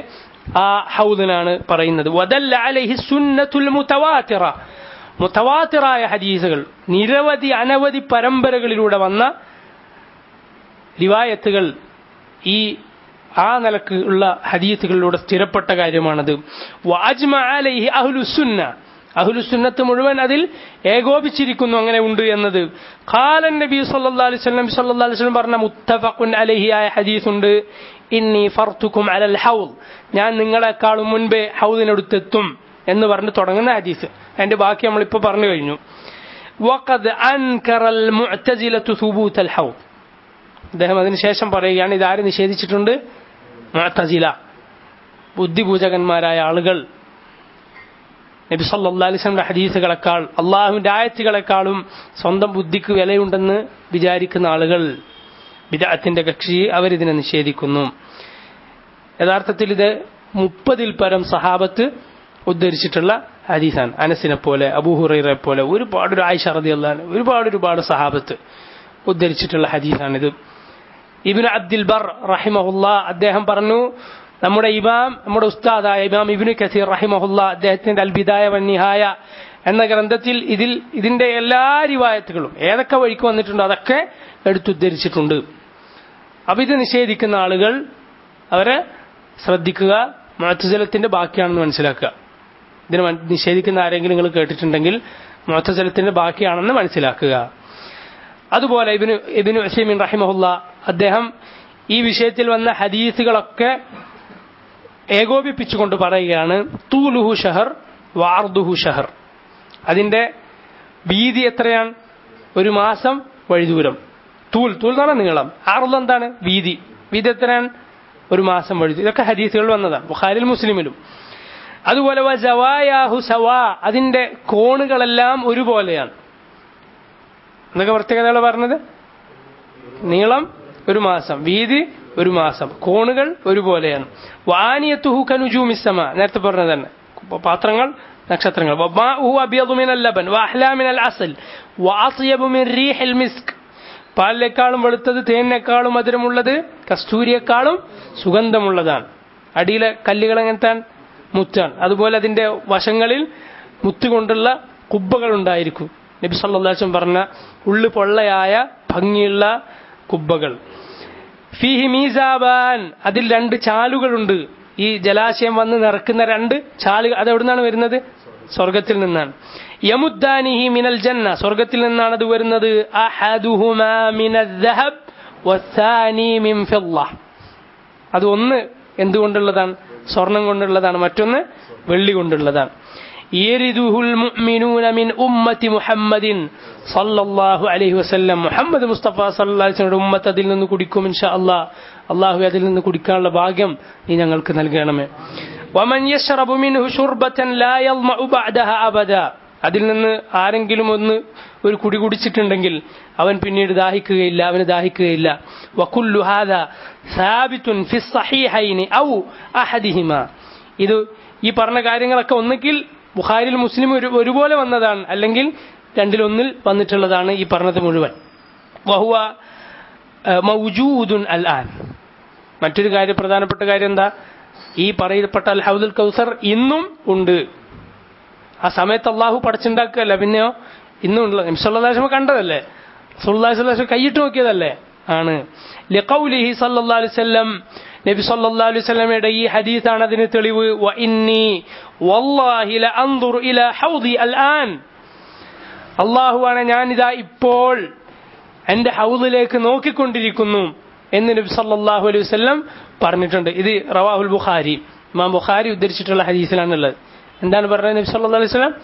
Speaker 1: ആ ഹൗദിനാണ് പറയുന്നത്. വദല്ല അലൈഹി സുന്നത്തുൽ മുതവാതിറ, മുതവാതിറായ ഹദീസുകൾ, നിരവധി അനവധി പരമ്പരകളിലൂടെ വന്ന റിവായത്തുകൾ ഈ ആ നിലക്ക് ഉള്ള ഹദീസുകളിലൂടെ സ്ഥിരപ്പെട്ട കാര്യമാണത്. വഅജ്മഅ അലൈഹി അഹ്ലുസുന്ന, അഹ്ലുസുന്നത്ത് മുഴുവൻ അതിൽ ഏകോപിച്ചിരിക്കുന്നു അങ്ങനെ ഉണ്ട് എന്നത്. ഖാലൻ നബി സല്ലല്ലാഹു അലൈഹി വസല്ലം പറഞ്ഞ മുത്തഫഖുൻ അലൈഹി ആയ ഹദീസുണ്ട്. ഇന്നി ഫർതുക്കും അലൽ ഹൗദ്, ഞാൻ നിങ്ങളെക്കാളും മുൻപേ ഹൗദിനടുത്തെത്തും എന്ന് പറഞ്ഞ് തുടങ്ങുന്ന ഹദീസ്. അതിന്റെ ബാക്കി നമ്മളിപ്പോൾ പറഞ്ഞു കഴിഞ്ഞു. വഖദ് അൻകറൽ മുഅ്തസിലതു സുബൂതൽ ഹൗദ്, അദ്ദേഹം അതിനുശേഷം പറയുകയാണ് ഇതാര് നിഷേധിച്ചിട്ടുണ്ട്? മുഅ്തസില, ബുദ്ധിപൂജകന്മാരായ ആളുകൾ. നബി സല്ലല്ലാഹു അലൈഹി വസല്ലം ഹദീസുകളെക്കാൾ അള്ളാഹുവിന്റെ ആയത്തുകളെക്കാളും സ്വന്തം ബുദ്ധിക്ക് വിലയുണ്ടെന്ന് വിചാരിക്കുന്ന ആളുകൾ, ബിദ്അത്തിന്റെ കക്ഷി, അവരിതിനെ നിഷേധിക്കുന്നു. യഥാർത്ഥത്തിൽ ഇത് 30-ൽ പരം സഹാബത്ത് ഉദ്ധരിച്ചിട്ടുള്ള ഹദീസാണ്. അനസിനെ പോലെ, അബൂ ഹുറൈറയെ പോലെ, ഒരുപാട് ആയിഷ റളിയല്ലാഹു അൻഹ, ഒരുപാട് സഹാബത്ത് ഉദ്ധരിച്ചിട്ടുള്ള ഹദീസാണിത്. ഇബ്നു അബ്ദുൽ ബർ റഹിമഹുല്ലാ അദ്ദേഹം പറഞ്ഞു, നമ്മുടെ ഉസ്താദായ ഇമാം ഇബ്നു കസീർ റഹിമഹുല്ലാ അദ്ദേഹത്തിന്റെ അൽ ബിദായ വന്നിഹായ എന്ന ഗ്രന്ഥത്തിൽ ഇതിന്റെ എല്ലാ റിവായത്തുകളും ഏതൊക്കെ വഴിക്ക് വന്നിട്ടുണ്ടോ അതൊക്കെ എടുത്തുദ്ധരിച്ചിട്ടുണ്ട്. അപ്പൊ ഇത് നിഷേധിക്കുന്ന ആളുകൾ അവരെ ശ്രദ്ധിക്കുക, മുഅ്തസിലത്തിന്റെ ബാക്കിയാണെന്ന് മനസ്സിലാക്കുക. ഇതിനെ നിഷേധിക്കുന്ന ആരെങ്കിലും നിങ്ങൾ കേട്ടിട്ടുണ്ടെങ്കിൽ മുഅ്തസിലത്തിന്റെ ബാക്കിയാണെന്ന് മനസ്സിലാക്കുക. അതുപോലെ ഇബ്നു ഉസൈമീൻ റഹിമഹുല്ലാ അദ്ദേഹം ഈ വിഷയത്തിൽ വന്ന ഹദീസുകളൊക്കെ ഏകോപിപ്പിച്ചുകൊണ്ട് പറയുകയാണ്, തൂലുഹു ഷഹർ വാർദുഹു ഷഹർ, അതിന്റെ വീതി എത്രയാണ്? 1 മാസം വഴിദൂരം. തൂൽ എന്ന് പറഞ്ഞാൽ നീളം, ആർദ് എന്താണ്? വീതി എത്രയാണ്? 1 മാസം വഴി. ഇതൊക്കെ ഹദീസുകൾ വന്നതാണ്, ബുഖാരിയിലും മുസ്ലിമിലും. അതുപോലെ വസവായാഹു സവാ, അതിന്റെ കോണുകളെല്ലാം ഒരുപോലെയാണ്. എന്നൊക്കെ പ്രത്യേകതകൾ പറഞ്ഞത്, നീളം 1 മാസം, വീതി 1 മാസം, കോണുകൾ ഒരുപോലെയാണ്. വാനിയത്തുഹു കനുജൂമിസ് സമാ, നേരത്തെ പറഞ്ഞത് തന്നെ, പാത്രങ്ങൾ നക്ഷത്രങ്ങൾ. വമാഉഹു അബ്യദു മിനൽ ലബൻ വഅഹ്ലാ മിനൽ അസൽ വഅത്യബു മിൻ റീഹിൽ മിസ്ക്, പാലിനേക്കാളും വെളുത്തത്, തേനിനേക്കാളും മധുരമുള്ളത്, കസ്തൂരിയേക്കാളും സുഗന്ധമുള്ളതാണ്. അടിയിലെ കല്ലുകൾ എങ്ങനത്തെ? മുത്താണ്. അതുപോലെ അതിന്റെ വശങ്ങളിൽ മുത്തുകൊണ്ടുള്ള കുബ്ബകൾ ഉണ്ടായിരിക്കും. നബി സല്ലല്ലാഹു അലൈഹി വസല്ലം പറഞ്ഞ ഉള്ളു പൊള്ളയായ ഭംഗിയുള്ള കുബ്ബകൾ. ഫീഹി മീസാബാൻ, അതിൽ 2 ചാലുകളുണ്ട്. ഈ ജലാശയം വന്ന് നിറക്കുന്ന 2 ചാലുകൾ, അതെവിടുന്നാണ് വരുന്നത്? സ്വർഗത്തിൽ നിന്നാണ്. യമുദ്ദാനിഹി മിനൽ ജന്ന, സ്വർഗത്തിൽ നിന്നാണ് അത് വരുന്നത്. അഹദുഹുമാ മിനൽ ദഹബ് വസ്സാനി മിൻ ഫിദ്ദ, അത് ഒന്ന് എന്തുകൊണ്ടുള്ളതാണ്? സ്വർണം കൊണ്ടുള്ളതാണ്, മറ്റൊന്ന് വെള്ളി കൊണ്ടുള്ളതാണ്. യരിദുഹുൽ മുഅ്മിനൂന മിൻ ഉമ്മത്തി മുഹമ്മദിൻ സല്ലല്ലാഹു അലൈഹി വസല്ലം, മുഹമ്മദ് മുസ്തഫ സല്ലല്ലാഹു അലൈഹി വസല്ലം ഉമ്മത്ത് അതിൽ നിന്ന് കുടിക്കും ഇൻഷാ അല്ലാഹ്. അല്ലാഹു അതിൽ നിന്ന് കുടിക്കാനുള്ള ഭാഗ്യം നീ ഞങ്ങൾക്ക് നൽകണമേ. വമൻ യശ്റബു മിൻഹു ശുർബതൻ ലാ യൽമഉ ബഅദഹ അബദാ, അതിൽ നിന്ന് ആരെങ്കിലും ഒരു കുടി കുടിച്ചിട്ടുണ്ടെങ്കിൽ അവൻ പിന്നീട് അവന് ദാഹിക്കുകയില്ല. വകുല്ലു ഹാദാ സാബിതുൻ ഫിസ് സഹീഹൈനി ഔ അഹദിഹിമാ, ഇത് ഈ പറഞ്ഞ കാര്യങ്ങളൊക്കെ ഒന്നുകിൽ ബുഖാരിയിൽ മുസ്ലിം ഒരുപോലെ വന്നതാണ്, അല്ലെങ്കിൽ 2-ൽ വന്നിട്ടുള്ളതാണ് ഈ പറഞ്ഞത് മുഴുവൻ. വഹുവ മൗജൂദുൻ അൽ ആൻ, മറ്റൊരു കാര്യം, പ്രധാനപ്പെട്ട കാര്യം എന്താ? ഈ പറയപ്പെട്ട അൽ ഹൗദുൽ കൗസർ ഇന്നും ഉണ്ട്. ആ സമയത്ത് അള്ളാഹു പടച്ചുണ്ടാക്കുകയല്ല, പിന്നെയോ ഇന്നും ഉണ്ടല്ലോ. നബി സല്ലല്ലാഹു അലൈഹി വസല്ലം കണ്ടതല്ലേ, റസൂലുള്ളാഹി സ്വല്ലല്ലാഹു അലൈഹി വസല്ലം കൈയിട്ട് നോക്കിയതല്ലേ ആണ്. ലിഖൗലിഹി സല്ലല്ലാഹു അലൈഹി വസല്ലം, നബി സല്ലല്ലാഹു അലൈഹി വസല്ലമയുടെ ഈ ഹദീസാണ് അതിന് തെളിവ്. വ ഇന്നി വല്ലാഹി ലഅൻദുറു ഇലാ ഹൗദി അൽആൻ, അല്ലാഹുവാണ് ഞാനിതാ ഇപ്പോൾ എന്റെ ഹൗദിലേക്ക് നോക്കിക്കൊണ്ടിരിക്കുന്നു എന്ന് നബി സല്ലല്ലാഹു അലൈഹി വസല്ലം പറഞ്ഞിട്ടുണ്ട്. ഇത് റവാഹുൽ ബുഖാരി, ഇമാം ബുഖാരി ഉദ്ധരിച്ചിട്ടുള്ള ഹദീസിലാണുള്ളത്. എന്താണ് പറഞ്ഞത് നബി സല്ലല്ലാഹു അലൈഹി വസല്ലം?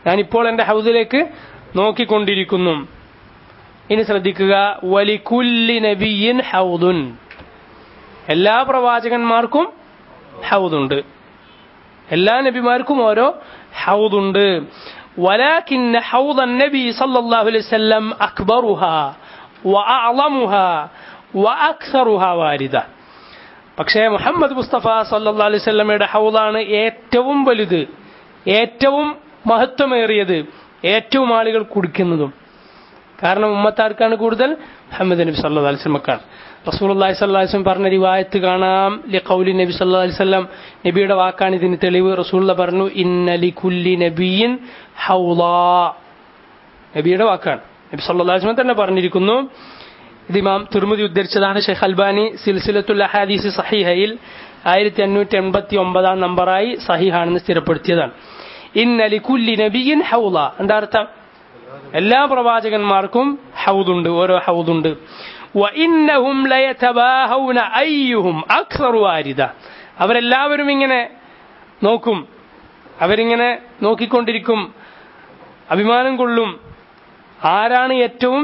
Speaker 1: ഞാനിപ്പോൾ എന്റെ ഹൗദിലേക്ക് നോക്കിക്കൊണ്ടിരിക്കുന്നു. ഇനി ശ്രദ്ധിക്കുക, വലികുല്ലി നബിയിൻ ഹൗദുൻ, എല്ലാ പ്രവാചകന്മാർക്കും ഹൗദുണ്ട്, എല്ലാ നബിമാർക്കും ഓരോ ഹൗദുണ്ട്. ولكن حوض النبي صلى الله عليه وسلم أكبرها وأعظمها وأكثرها واردة. പക്ഷേ മുഹമ്മദ് മുസ്തഫ സല്ലല്ലാഹു അലൈഹി വസല്ലമയുടെ ഹൗദാണ് ഏറ്റവും വലുത്, ഏറ്റവും മഹത്വമേറിയത്, ഏറ്റവും ആളുകൾ കുടിക്കുന്നതും. കാരണം ഉമ്മത്താർക്കാണ് കൂടുതൽ? മുഹമ്മദ് നബി സല്ലല്ലാഹു അലൈഹി വസല്ലമക്കാണ്. റസൂലുള്ളാഹി സ്വല്ലല്ലാഹു അലൈഹി വസല്ലം പറഞ്ഞ റിവായത്ത് കാണാം. ലിഖൗലി നബി സല്ലല്ലാഹു അലൈഹി വസല്ലം, നബിയുടെ വാക്കാണ് ഇതിന് തെളിവ്. റസൂലുള്ള പറഞ്ഞു, ഇന്ന ലികുല്ലി നബിയിൻ ഹൗളാ. നബിയുടെ വാക്കാണ്, നബി സല്ലല്ലാഹു അലൈഹി വസല്ലം തന്നെ പറഞ്ഞിരിക്കുന്നു. ഇത് ഇമാം തിർമിദി ഉദ്ധരിച്ചതാണ്. ഷെയ്ഖ് അൽബാനി സിൽസിലത്തുൽ അഹാദീസ് സഹീഹയിൽ 1589 നമ്പറായി സഹീഹാണെന്ന് സ്ഥിരപ്പെടുത്തിയതാണ്. ഇന്ന ലികുല്ലി നബിയിൻ ഹൗളാ. എന്താ അർത്ഥം? എല്ലാ പ്രവാചകന്മാർക്കും ഹൗദുണ്ട്, ഓരോ ഹൗദുണ്ട്. وَإِنَّهُمْ لَيَتَبَاهَوْنَ أَيُّهُمْ أَكْثَرُ وَارِدًا. അവരെല്ലാവരും ഇങ്ങനെ നോക്കും, അവരിങ്ങനെ നോക്കിക്കൊണ്ടിരിക്കും, അഭിമാനം കൊള്ളും, ആരാണ് ഏറ്റവും,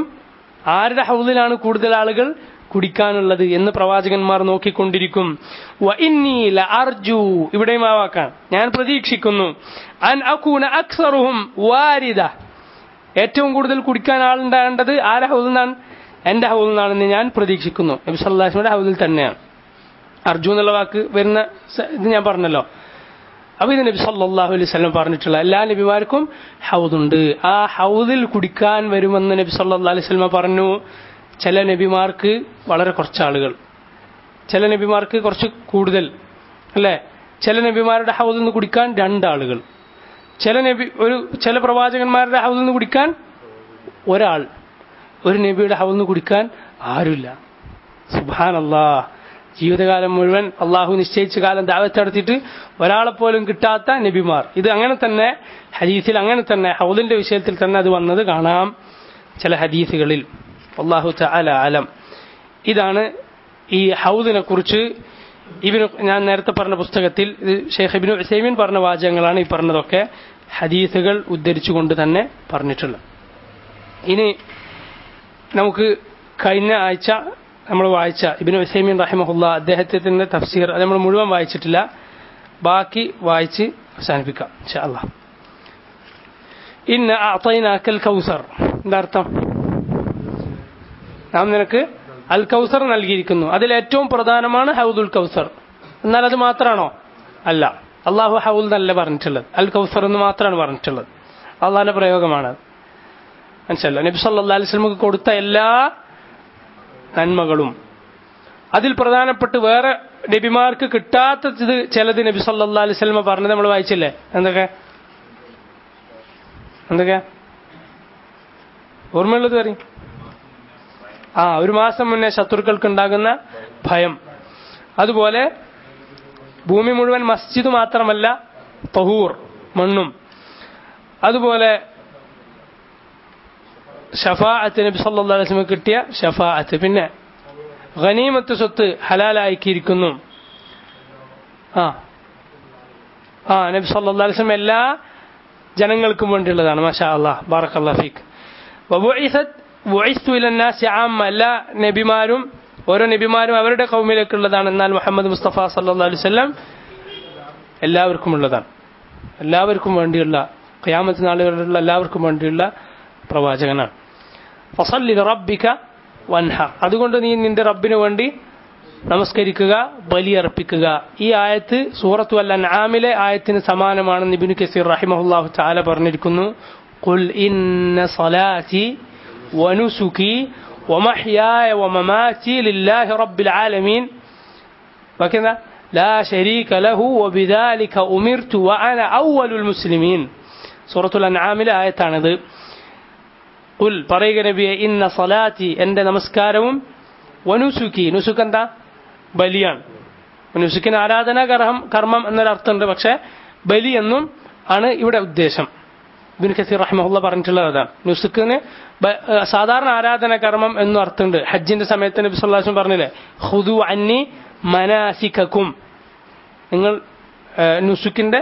Speaker 1: ആരുടെ ഹൗദിലാണ് കൂടുതൽ ആളുകൾ കുടിക്കാനുള്ളത് എന്ന് പ്രവാചകന്മാർ നോക്കിക്കൊണ്ടിരിക്കും. وَإِنِّي لَأَرْجُو, ഇവിടെയും ആ വാക്കാണ്, ഞാൻ പ്രതീക്ഷിക്കുന്നു, أَنْ أَكُونَ أَكْثَرُهُمْ وَارِدًا, ഏറ്റവും കൂടുതൽ കുടിക്കാൻ ആളുണ്ടാകേണ്ടത് ആരുടെ ഹൗദിൽ നിന്നാണ്? എന്റെ ഹൗദിൽ നിന്നാണെന്ന് ഞാൻ പ്രതീക്ഷിക്കുന്നു. നബി സല്ലല്ലാഹു അലൈഹി വസല്ലമയുടെ ഹൗദിൽ തന്നെയാണ്. അർജു എന്നുള്ള വാക്ക് വരുന്ന ഇത് ഞാൻ പറഞ്ഞല്ലോ. അപ്പൊ ഇത് നബി സല്ലല്ലാഹു അലൈഹി വസല്ലം പറഞ്ഞിട്ടുള്ള എല്ലാ നബിമാർക്കും ഹൗദുണ്ട്. ആ ഹൗദിൽ കുടിക്കാൻ വരുമെന്ന് നബി സല്ലല്ലാഹു അലൈഹി വസല്ലം പറഞ്ഞു. ചില നബിമാർക്ക് വളരെ കുറച്ച് ആളുകൾ, ചില നബിമാർക്ക് കുറച്ച് കൂടുതൽ, അല്ലേ? ചില നബിമാരുടെ ഹൗദിൽ നിന്ന് കുടിക്കാൻ 2 ആളുകൾ, ചില പ്രവാചകന്മാരുടെ ഹൗദിൽ നിന്ന് കുടിക്കാൻ ഒരാൾ, ഒരു നബിയുടെ ഹൗദിൽ നിന്ന് കുടിക്കാൻ ആരുമില്ല. സുബ്ഹാനല്ലാഹ്. ജീവിതകാലം മുഴുവൻ അള്ളാഹു നിശ്ചയിച്ച കാലം ദഅവത്ത് നടത്തിയിട്ട് ഒരാളെപ്പോലും കിട്ടാത്ത നബിമാർ. ഇത് അങ്ങനെ തന്നെ ഹദീസിൽ, അങ്ങനെ തന്നെ ഹൗദിന്റെ വിഷയത്തിൽ തന്നെ അത് വന്നത് കാണാം ചില ഹദീസുകളിൽ. അല്ലാഹു തആല അലം. ഇതാണ് ഈ ഹൗദിനെ കുറിച്ച് ഞാൻ നേരത്തെ പറഞ്ഞ പുസ്തകത്തിൽ ഷെയ്ഖ് ഇബ്നു ഉസൈമീൻ പറഞ്ഞ വാചകങ്ങളാണ് ഈ പറഞ്ഞതൊക്കെ ഹദീസുകൾ ഉദ്ധരിച്ചുകൊണ്ട് തന്നെ പറഞ്ഞിട്ടുള്ളത്. ഇനി നമുക്ക് കഴിഞ്ഞ ആഴ്ച നമ്മൾ വായിച്ച ഇബ്നു ഉസൈമീൻ റഹിമഹുല്ലാ അദ്ദേഹത്തിന്റെ തഫ്സീർ അത് നമ്മൾ മുഴുവൻ വായിച്ചിട്ടില്ല, ബാക്കി വായിച്ച് അവസാനിപ്പിക്കാം ഇൻഷാ അല്ലാഹ്. ഇന്ന അഅതൈനാകൽ കൗസർ, എന്താ അർത്ഥം? നാം നിനക്ക് അൽ കൗസർ നൽകിയിരിക്കുന്നു. അതിൽ ഏറ്റവും പ്രധാനമാണ് ഹൗദുൽ കൗസർ. എന്നാൽ അത് മാത്രമാണോ? അല്ല. അള്ളാഹു ഹൗൽ എന്നല്ല പറഞ്ഞിട്ടുള്ളത്, അൽ കൗസർ എന്ന് മാത്രമാണ് പറഞ്ഞിട്ടുള്ളത്. അള്ളാഹിന്റെ പ്രയോഗമാണ്. മനസ്സിലല്ലോ? നബി സല്ലല്ലാഹു അലൈഹി വസല്ലമക്ക് കൊടുത്ത എല്ലാ നന്മകളും, അതിൽ പ്രധാനപ്പെട്ട് വേറെ നബിമാർക്ക് കിട്ടാത്തത് ചിലത് നബി സല്ലല്ലാഹു അലൈഹി വസല്ലമ പറഞ്ഞത് നമ്മൾ വായിച്ചില്ലേ? എന്തൊക്കെ ഓർമ്മയുള്ളത് പറയും. ഒരു മാസം മുന്നേ ശത്രുക്കൾക്ക് ഉണ്ടാകുന്ന ഭയം, അതുപോലെ ഭൂമി മുഴുവൻ മസ്ജിദ് മാത്രമല്ല തഹൂർ മണ്ണും, അതുപോലെ ഷഫാഅത്ത്, നബി സല്ലല്ലാഹു അലൈഹി വസല്ലം കിട്ടിയ ഷഫാഅത്ത്, പിന്നെ ഗനീമത്ത് സ്വത്ത് ഹലാലാക്കിയിരിക്കുന്നു. നബി സല്ലല്ലാഹു അലൈഹി വസല്ലം എല്ലാ ജനങ്ങൾക്കും വേണ്ടിയുള്ളതാണ്. മാഷാ അല്ലാഹ്, ബാറക്കല്ലാഹു ഫീക്. വബുഇസ്തു ഇലന്നാസി ആമ്മ, എല്ലാ നബിമാരും ഓരോ നബിമാരും അവരുടെ ഖൗമിലേക്കുള്ളതാണ്. എന്നാൽ മുഹമ്മദ് മുസ്തഫ സല്ലല്ലാഹു അലൈഹി വസല്ലം എല്ലാവർക്കും ഉള്ളതാണ്, എല്ലാവർക്കും വേണ്ടിയുള്ള, ഖിയാമത്ത് നാൾ വരെയുള്ള എല്ലാവർക്കും വേണ്ടിയുള്ള പ്രവാചകനാണ്. ഫസല്ലി ലിറബ്ബിക വൻഹർ, അതുകൊണ്ട് നീ നിന്റെ റബ്ബിന് വേണ്ടി നമസ്കരിക്കുക, ബലിയർപ്പിക്കുക. ഈ ആയത്ത് സൂറത്തു അൽ അൻആമിലെ ആയത്തിന് സമാനമാണെന്ന് ഇബ്നു കസീർ റഹിമഹുല്ലാഹു തആല പറഞ്ഞിരിക്കുന്നു. ഖുൽ ഇന്ന സ്വലാത്തി വനുസുകി വമഹ്യായ വമമാതി ലില്ലാഹി റബ്ബിൽ ആലമീൻ വകദാ ലാ ശരീക ലഹു വബിദാലിക ഉമിർതു വഅന അവ്വലുൽ മുസ്ലിമീൻ. സൂറത്തുൽ അൻആമിലെ ആയത്താണിത്. ഖുൽ, പറയുക നബിയെ, ഇന്ന സ്വലാത്തി, എന്റെ നമസ്കാരവും, വനുസുകി, നുസുക്ക് എന്താ? ബലിയാണ്. നുസുക്കിന് ആരാധനാ കർമ്മം എന്നൊരർത്ഥമുണ്ട്, പക്ഷെ ബലി എന്നും ആണ് ഇവിടെ ഉദ്ദേശം. ഇബ്നു കസീർ റഹിമഹുല്ലാഹ് പറഞ്ഞിട്ടുള്ളത് അതാണ്. നുസുക്കിന് സാധാരണ ആരാധന കർമ്മം എന്നും അർത്ഥമുണ്ട്. ഹജ്ജിന്റെ സമയത്ത് നബി സല്ലല്ലാഹു അലൈഹി വസല്ലം പറഞ്ഞില്ലേ, ഖുദു അന്നി മനാസികകും, നിങ്ങൾ നുസുക്കിന്റെ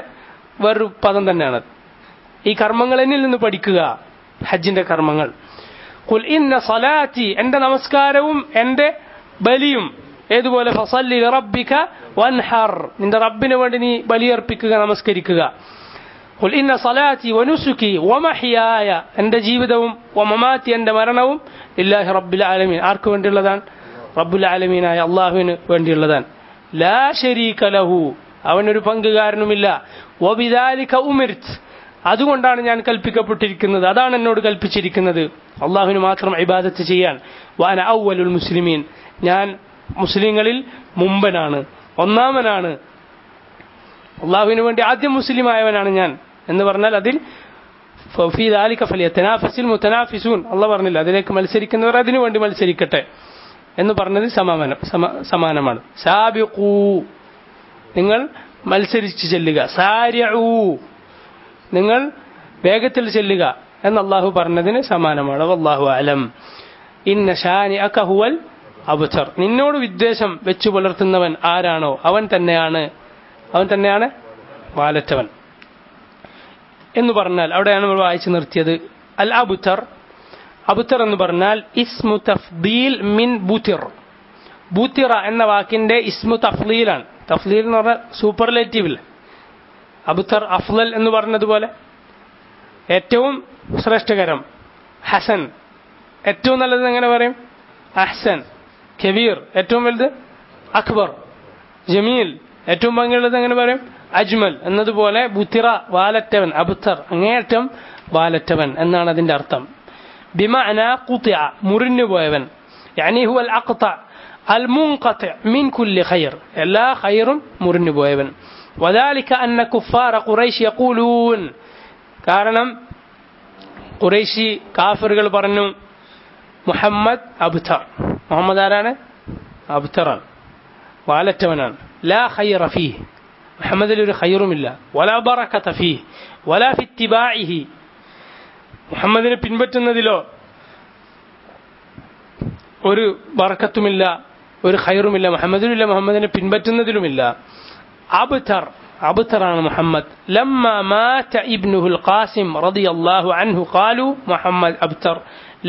Speaker 1: വേറൊരു പദം തന്നെയാണ്. ഈ കർമ്മങ്ങൾ എന്നിൽ നിന്ന് പഠിക്കുക, ഹജ്ജിന്റെ കർമ്മങ്ങൾ. ഖുൽ ഇന്ന സ്വലാത്തി, എന്റെ നമസ്കാരവും എന്റെ ബലിയും, ഏതുപോലെ ഫസല്ലി ലിറബ്ബിക വൻഹർ, നിന്റെ റബ്ബിന് വേണ്ടി നീ ബലിയർപ്പിക്കുക, നമസ്കരിക്കുക. ഖുൽ ഇന്ന സലാത്തി വനുസുകി വമഹ്യായ, എൻ്റെ ജീവിതവും വമമാതി, എൻ്റെ മരണവും ലില്ലാഹി റബ്ബിൽ ആലമീൻ, ആർക്ക് വേണ്ടിയുള്ളതാണ്? റബ്ബുൽ ആലമീനായ അല്ലാഹുവിന് വേണ്ടിയുള്ളതാണ്. ലാ ശരീക ലഹു, അവനൊരു പങ്കുകാരനുമില്ല. വബിദാലിക ഉമിർത്, അതുകൊണ്ടാണ് ഞാൻ കൽപ്പിക്കപ്പെട്ടിരിക്കുന്നത്, അതാണ് എന്നോട് കൽപ്പിച്ചിരിക്കുന്നത്, അള്ളാഹുവിന് മാത്രം ഇബാദത്ത് ചെയ്യാൻ. വഅന അവ്വലുൽ മുസ്ലിമീൻ, ഞാൻ മുസ്ലിങ്ങളിൽ മുമ്പനാണ്, ഒന്നാമനാണ്, അള്ളാഹുവിന് വേണ്ടി ആദ്യം മുസ്ലിം ആയവനാണ് ഞാൻ എന്ന് പറഞ്ഞാൽ അതിൽ ഫീ ദാലിക ഫലിയതനാഫസിൽ മുതനാഫിസൂൻ, അള്ളാഹ് പറഞ്ഞില്ല അതിലേക്ക് മത്സരിക്കുന്നവർ അതിനു വേണ്ടി മത്സരിക്കട്ടെ എന്ന് പറഞ്ഞത് സമാനമാണ്. സാബിഖൂ, നിങ്ങൾ മത്സരിച്ച് ചെല്ലുക. സാരിഉ, നിങ്ങൾ വേഗത്തിൽ ചെല്ലുക എന്ന് അള്ളാഹു പറഞ്ഞതിന് സമാനമാണ്. വല്ലാഹു അലം. ഇന്ന ഷാനിഅക ഹുവൽ അബ്തർ, നിന്നോട് വിദ്വേഷം വെച്ചു പുലർത്തുന്നവൻ ആരാണോ അവൻ തന്നെയാണ് വാലറ്റവൻ എന്ന് പറഞ്ഞാൽ അവിടെയാണ് നമ്മൾ വായിച്ചു നിർത്തിയത്. അൽ അബ്തർ, അബ്തർ എന്ന് പറഞ്ഞാൽ ഇസ്മു തഫ്ദീൽ മിൻ ബുതിർ. ബുതിറ എന്ന വാക്കിന്റെ ഇസ്മു തഫ്ലീലാണ്. തഫ്ലീൽ എന്ന് പറഞ്ഞാൽ സൂപ്പർലേറ്റീവ്. അബ്തർ അഫ്ളൽ എന്ന് പറഞ്ഞതുപോലെ ഏറ്റവും ശ്രേഷ്ഠകരം. ഹസൻ, ഏറ്റവും നല്ലത് എങ്ങനെ പറയും? അഹ്സൻ. കബീർ, ഏറ്റവും വലുത് അക്ബർ. ജമീൽ, ഏറ്റവും ഭംഗിയുള്ളത് എങ്ങനെ പറയും? അജ്മൽ. എന്നതുപോലെ ബുത്തിറ, വാലറ്റവൻ. അബ്തർ, അങ്ങേയറ്റം വാലറ്റവൻ എന്നാണ് അതിന്റെ അർത്ഥം. ബിമഅന ഖുതിഅ, മുറിഞ്ഞു പോയവൻ. യഅനി ഹുവൽ അഖ്ത അൽ മുൻഖതി മിൻ കുല്ലി ഖൈർ, എല്ലാ ഖൈറും മുറിഞ്ഞു പോയവൻ. വദാലിക അന്ന കുഫാറ ഖുറൈശ് യഖൂലൂൻ, കാരണം ഖുറൈശി കാഫിറുകൾ പറഞ്ഞു മുഹമ്മദ് അബ്തർ, മുഹമ്മദ് ആരാണ്? അബ്തറാണ്, വാലറ്റവനാണ്. ലാ ഖൈറ ഫീഹ്, മുഹമ്മദിൽ ഒരു ഖൈറുമില്ല. വലാ ബറകത ഫീഹ് വലാ ഫി ഇത്തിബാഇഹി, മുഹമ്മദിനെ പിൻപറ്റുന്നതിലോ ഒരു ബറക്കത്തുമില്ല, ഒരു ഖൈറുമില്ല മുഹമ്മദിനില്ല, മുഹമ്മദിനെ പിൻപറ്റുന്നതിലുമില്ല. അബ്തർ, അബ്തറാണ് മുഹമ്മദ്. ലമ്മ മാത ഇബ്നുഹുൽ ഖാസിം റളിയല്ലാഹു അൻഹു ഖാലു മുഹമ്മദ് അബ്തർ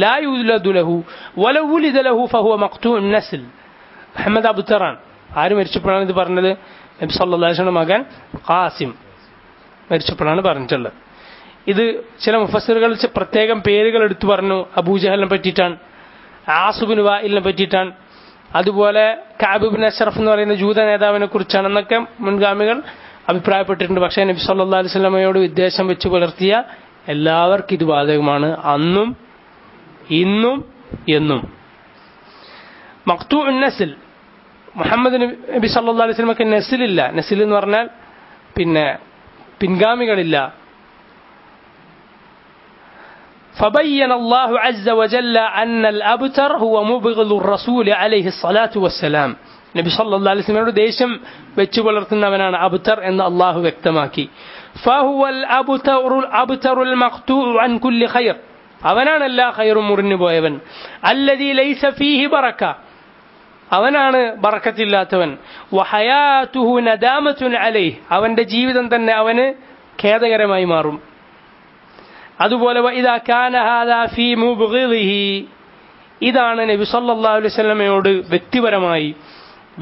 Speaker 1: ലാ യുലദു ലഹു വലൗ ഉലിദ ലഹു ഫഹുവ മഖ്തൂഉൻ നസ്ൽ. മുഹമ്മദ് അബ്തറാണ്. ആര് മരിച്ചപ്പോഴാണ് ഇത് പറഞ്ഞത്? നബി സല്ലല്ലാഹു അലൈഹി വസല്ലം മകൻ ഖാസിം മരിച്ചപ്പോഴാണ് പറഞ്ഞിട്ടുള്ളത്. ഇത് ചില മുഫസ്സിറുകൾ പ്രത്യേകം പേരുകൾ എടുത്തു പറഞ്ഞു. അബൂജഹലിനെ പറ്റിയിട്ടാണ്, ആസുബിൻ വായിലിനെ പറ്റിയിട്ടാണ്, അതുപോലെ കഅബ് ഇബ്നു അശ്റഫ് എന്ന് പറയുന്ന ജൂത നേതാവിനെ കുറിച്ചാണ് എന്നൊക്കെ മുൻഗാമികൾ അഭിപ്രായപ്പെട്ടിട്ടുണ്ട്. പക്ഷേ നബി സല്ലല്ലാഹു അലൈഹി വസല്ലമയോട് വിദ്വേഷം വെച്ച് പുലർത്തിയ എല്ലാവർക്കും ഇത് ബാധകമാണ്, അന്നും ഇന്നും എന്നും. മഖ്തൂഉൻ നസ്ൽ, മുഹമ്മദ് നബി സല്ലല്ലാഹു അലൈഹി വസല്ലമക്ക് നസ്ലില്ല. നസ്ൽ എന്ന് പറഞ്ഞാൽ പിൻഗാമികളില്ല. فبين الله عز وجل أن الأبتر هو مبغض الرسول عليه الصلاة والسلام. നബി സല്ലല്ലാഹു അലൈഹി വസല്ലമയുടെ ദേഷ്യം വെച്ചു പുലർത്തുന്നവനാണ് അബ്തർ എന്ന് അള്ളാഹു വ്യക്തമാക്കി. فهو الأبتر المقطوع عن كل خير, അവനാണ് എല്ലാ ഖൈറും മുറിഞ്ഞു പോയവൻ. الذي ليس فيه بركة, അവനാണ് ബറക്കത്തില്ലാത്തവൻ. വഹയാതുഹു നദാമത്തുൻ അലൈഹി, അവന്റെ ജീവിതം തന്നെ അവന് ഖേദകരമായി മാറും. അതുപോലെ വഇദാ കാന ഹാദാ ഫീ മുബ്ഗിദിഹി, ഇതാണ് നബി സല്ലല്ലാഹു അലൈഹി വസല്ലമയോട് വ്യക്തിപരമായി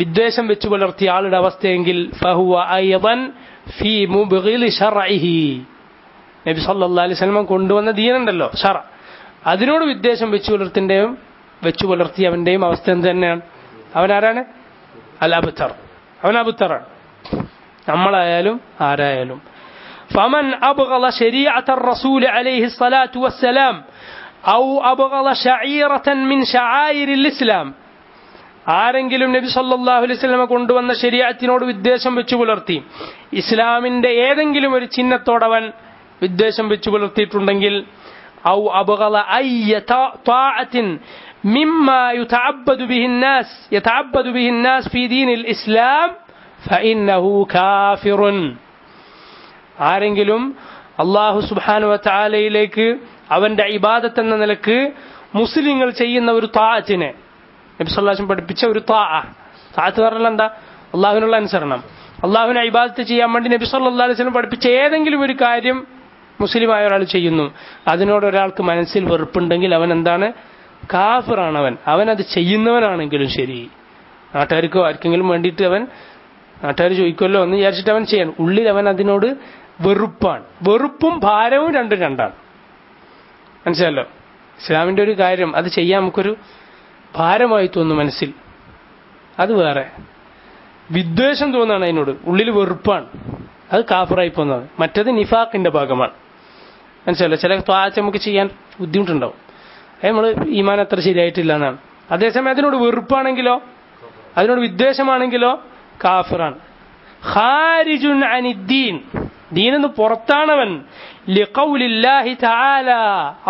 Speaker 1: വിദ്വേഷം വെച്ചു പുലർത്തിയ ആളുടെ അവസ്ഥയെങ്കിൽ ഫഹുവ അയ്ദൻ ഫീ മുബ്ഗിദി ശർഇഹി, നബി സല്ലല്ലാഹു അലൈഹി വസല്ലം കൊണ്ടുവന്ന ദീനുണ്ടല്ലോ ശർഅ, അതിനോട് വിദ്വേഷം വെച്ചു പുലർത്തിയവന്റെയും അവസ്ഥ എന്ത് തന്നെയാണ്? അവനാരാണ്? അൽ അബ്തർ, അവൻ അബ്തറാണ്, നമ്മളായാലും ആരായാലും. فمن أبغض شريعة الرسول عليه الصلاة والسلام أو أبغض شعيرة من شعائر الإسلام, ആരെങ്കിലും നബി സല്ലല്ലാഹു അലൈഹി വസല്ലം കൊണ്ടുവന്ന ശരീഅത്തിനോട് വിദ്വേഷം വെച്ചു പുലർത്തി, ഇസ്ലാമിന്റെ ഏതെങ്കിലും ഒരു ചിഹ്നത്തോടവൻ വിദ്വേഷം വെച്ചു പുലർത്തിയിട്ടുണ്ടെങ്കിൽ, ഔ അബ്ഗള അയ്യ ത്വാഅത്തിൻ മിമ്മാ യതഅബ്ബദു ബിഹി الناس في دين الإسلام فإنه كافر. ആരെങ്കിലും അല്ലാഹു സുബ്ഹാനഹു വ തആലയിലേക്ക് അവന്റെ ഇബാദത്ത് എന്ന നിലക്ക് മുസ്ലിങ്ങൾ ചെയ്യുന്ന ഒരു ത്വാഅത്തിനെ, നബി സല്ലല്ലാഹു അലൈഹി വസല്ലം പഠിപ്പിച്ച ഒരു ത്വാഅത്ത് പറഞ്ഞാൽ എന്താ? അല്ലാഹുവിനുള്ള അനുസരണം. അല്ലാഹുവിനെ ഇബാദത്ത് ചെയ്യാൻ വേണ്ടി നബി സല്ലല്ലാഹു അലൈഹി വസല്ലം പഠിപ്പിച്ച ഏതെങ്കിലും ഒരു കാര്യം മുസ്ലിമായ ഒരാൾ ചെയ്യുന്നു, അതിനോട് ഒരാൾക്ക് മനസ്സിൽ വെറുപ്പുണ്ടെങ്കിൽ അവൻ എന്താണ്? കാഫിറാണ്. അവൻ അത് ചെയ്യുന്നവനാണെങ്കിലും ശരി, നാട്ടുകാർക്കോ ആർക്കെങ്കിലും വേണ്ടിയിട്ട് അവൻ നാട്ടുകാർ ചോദിക്കുമല്ലോ എന്ന് വിചാരിച്ചിട്ട് അവൻ ചെയ്യാൻ, ഉള്ളിൽ അവൻ അതിനോട് വെറുപ്പാണ്. വെറുപ്പും ഭാരവും രണ്ടും രണ്ടാണ്. മനസ്സിലല്ലോ? ഇസ്ലാമിന്റെ ഒരു കാര്യം അത് ചെയ്യാൻ നമുക്കൊരു ഭാരമായി തോന്നും മനസ്സിൽ, അത് വേറെ. വിദ്വേഷം തോന്നുകയാണ് അതിനോട്, ഉള്ളിൽ വെറുപ്പാണ്, അത് കാഫിറായി പോകുന്നത്. മറ്റത് നിഫാഖിന്റെ ഭാഗമാണ്. മനസ്സിലല്ലോ? ചില ത്വാഅത്ത് നമുക്ക് ചെയ്യാൻ ബുദ്ധിമുട്ടുണ്ടാവും, അത് നമ്മൾ ഈമാൻ അത്ര ശരിയായിട്ടില്ല എന്നാണ്. അതേസമയം അതിനോട് വെറുപ്പാണെങ്കിലോ അതിനോട് വിദ്വേഷമാണെങ്കിലോ കാഫിറാണ്. ഖാരിജുൻ അനിദ്ദീൻ, ദീനെന്ന് പുറത്താണവൻ. ലിഖൗലില്ലാഹി തആല,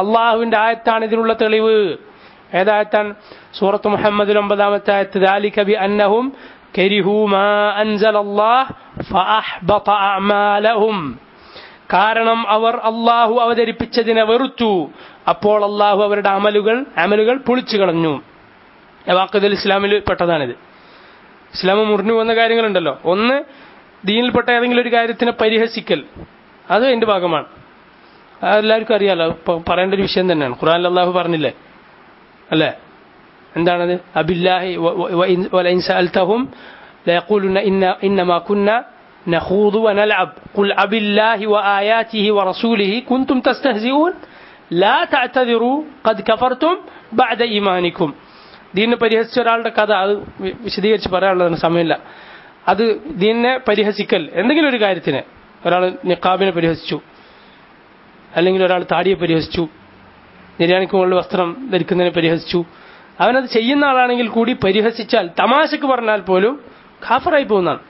Speaker 1: അള്ളാഹുവിന്റെ ആയത്താണ് ഇതിനുള്ള തെളിവ്. ഏതായത്താണ്? സൂറത്ത് മുഹമ്മദ് 9-ാമത്തെ ആയത്ത്. ദാലിക ബിഅന്നഹും കരിഹൂ മാ അൻസലല്ലാഹ് ഫഅഹ്ബത അഅമാലഹും, കാരണം അവർ അള്ളാഹു അവതരിപ്പിച്ചതിനെ വെറുത്തു, അപ്പോൾ അള്ളാഹു അവരുടെ അമലുകൾ പൊളിച്ചു കളഞ്ഞു. വാഖിദുൽ ഇസ്ലാമിൽ പെട്ടതാണിത്. ഇസ്ലാം മുറിഞ്ഞു പോകുന്ന കാര്യങ്ങളുണ്ടല്ലോ. ഒന്ന്, ദീനിൽപ്പെട്ട ഏതെങ്കിലും ഒരു കാര്യത്തിനെ പരിഹസിക്കൽ, അത് അതിന്റെ ഭാഗമാണ്. അതെല്ലാവർക്കും അറിയാലോ, പറയേണ്ട ഒരു വിഷയം തന്നെയാണ്. ഖുർആനിൽ അള്ളാഹു പറഞ്ഞില്ലേ അല്ലേ? എന്താണത്? അബില്ലാഹി വലഇൻ സഅൽതഹും ലയഖൂലുന ഇന്നമാ കുന്നാ നഖൂദു വനൽഅബ് ഖുൽ അബില്ലാഹി വആയാതിഹി വറസൂലിഹി കുൻതും തസ്തഹ്സിഊൻ ലാ തഅ്തദിറു ഖദ് കഫർതും ബഅദ ഈമാനിക്കും. ദീനിനെ പരിഹസിച്ച ഒരാളുടെ കഥ അത് വിശദീകരിച്ച് പറയാനുള്ളതാണ്, സമയമില്ല. അത് ദീനിനെ പരിഹസിക്കൽ, എന്തെങ്കിലും ഒരു കാര്യത്തിന്, ഒരാൾ നിഖാബിനെ പരിഹസിച്ചു, അല്ലെങ്കിൽ ഒരാൾ താടിയെ പരിഹസിച്ചു, നിര്യാണിക്ക് മുകളിൽ വസ്ത്രം ധരിക്കുന്നതിനെ പരിഹസിച്ചു, അവനത് ചെയ്യുന്ന ആളാണെങ്കിൽ കൂടി പരിഹസിച്ചാൽ, തമാശക്ക് പറഞ്ഞാൽ പോലും കാഫിറായി പോകുന്നതാണ്.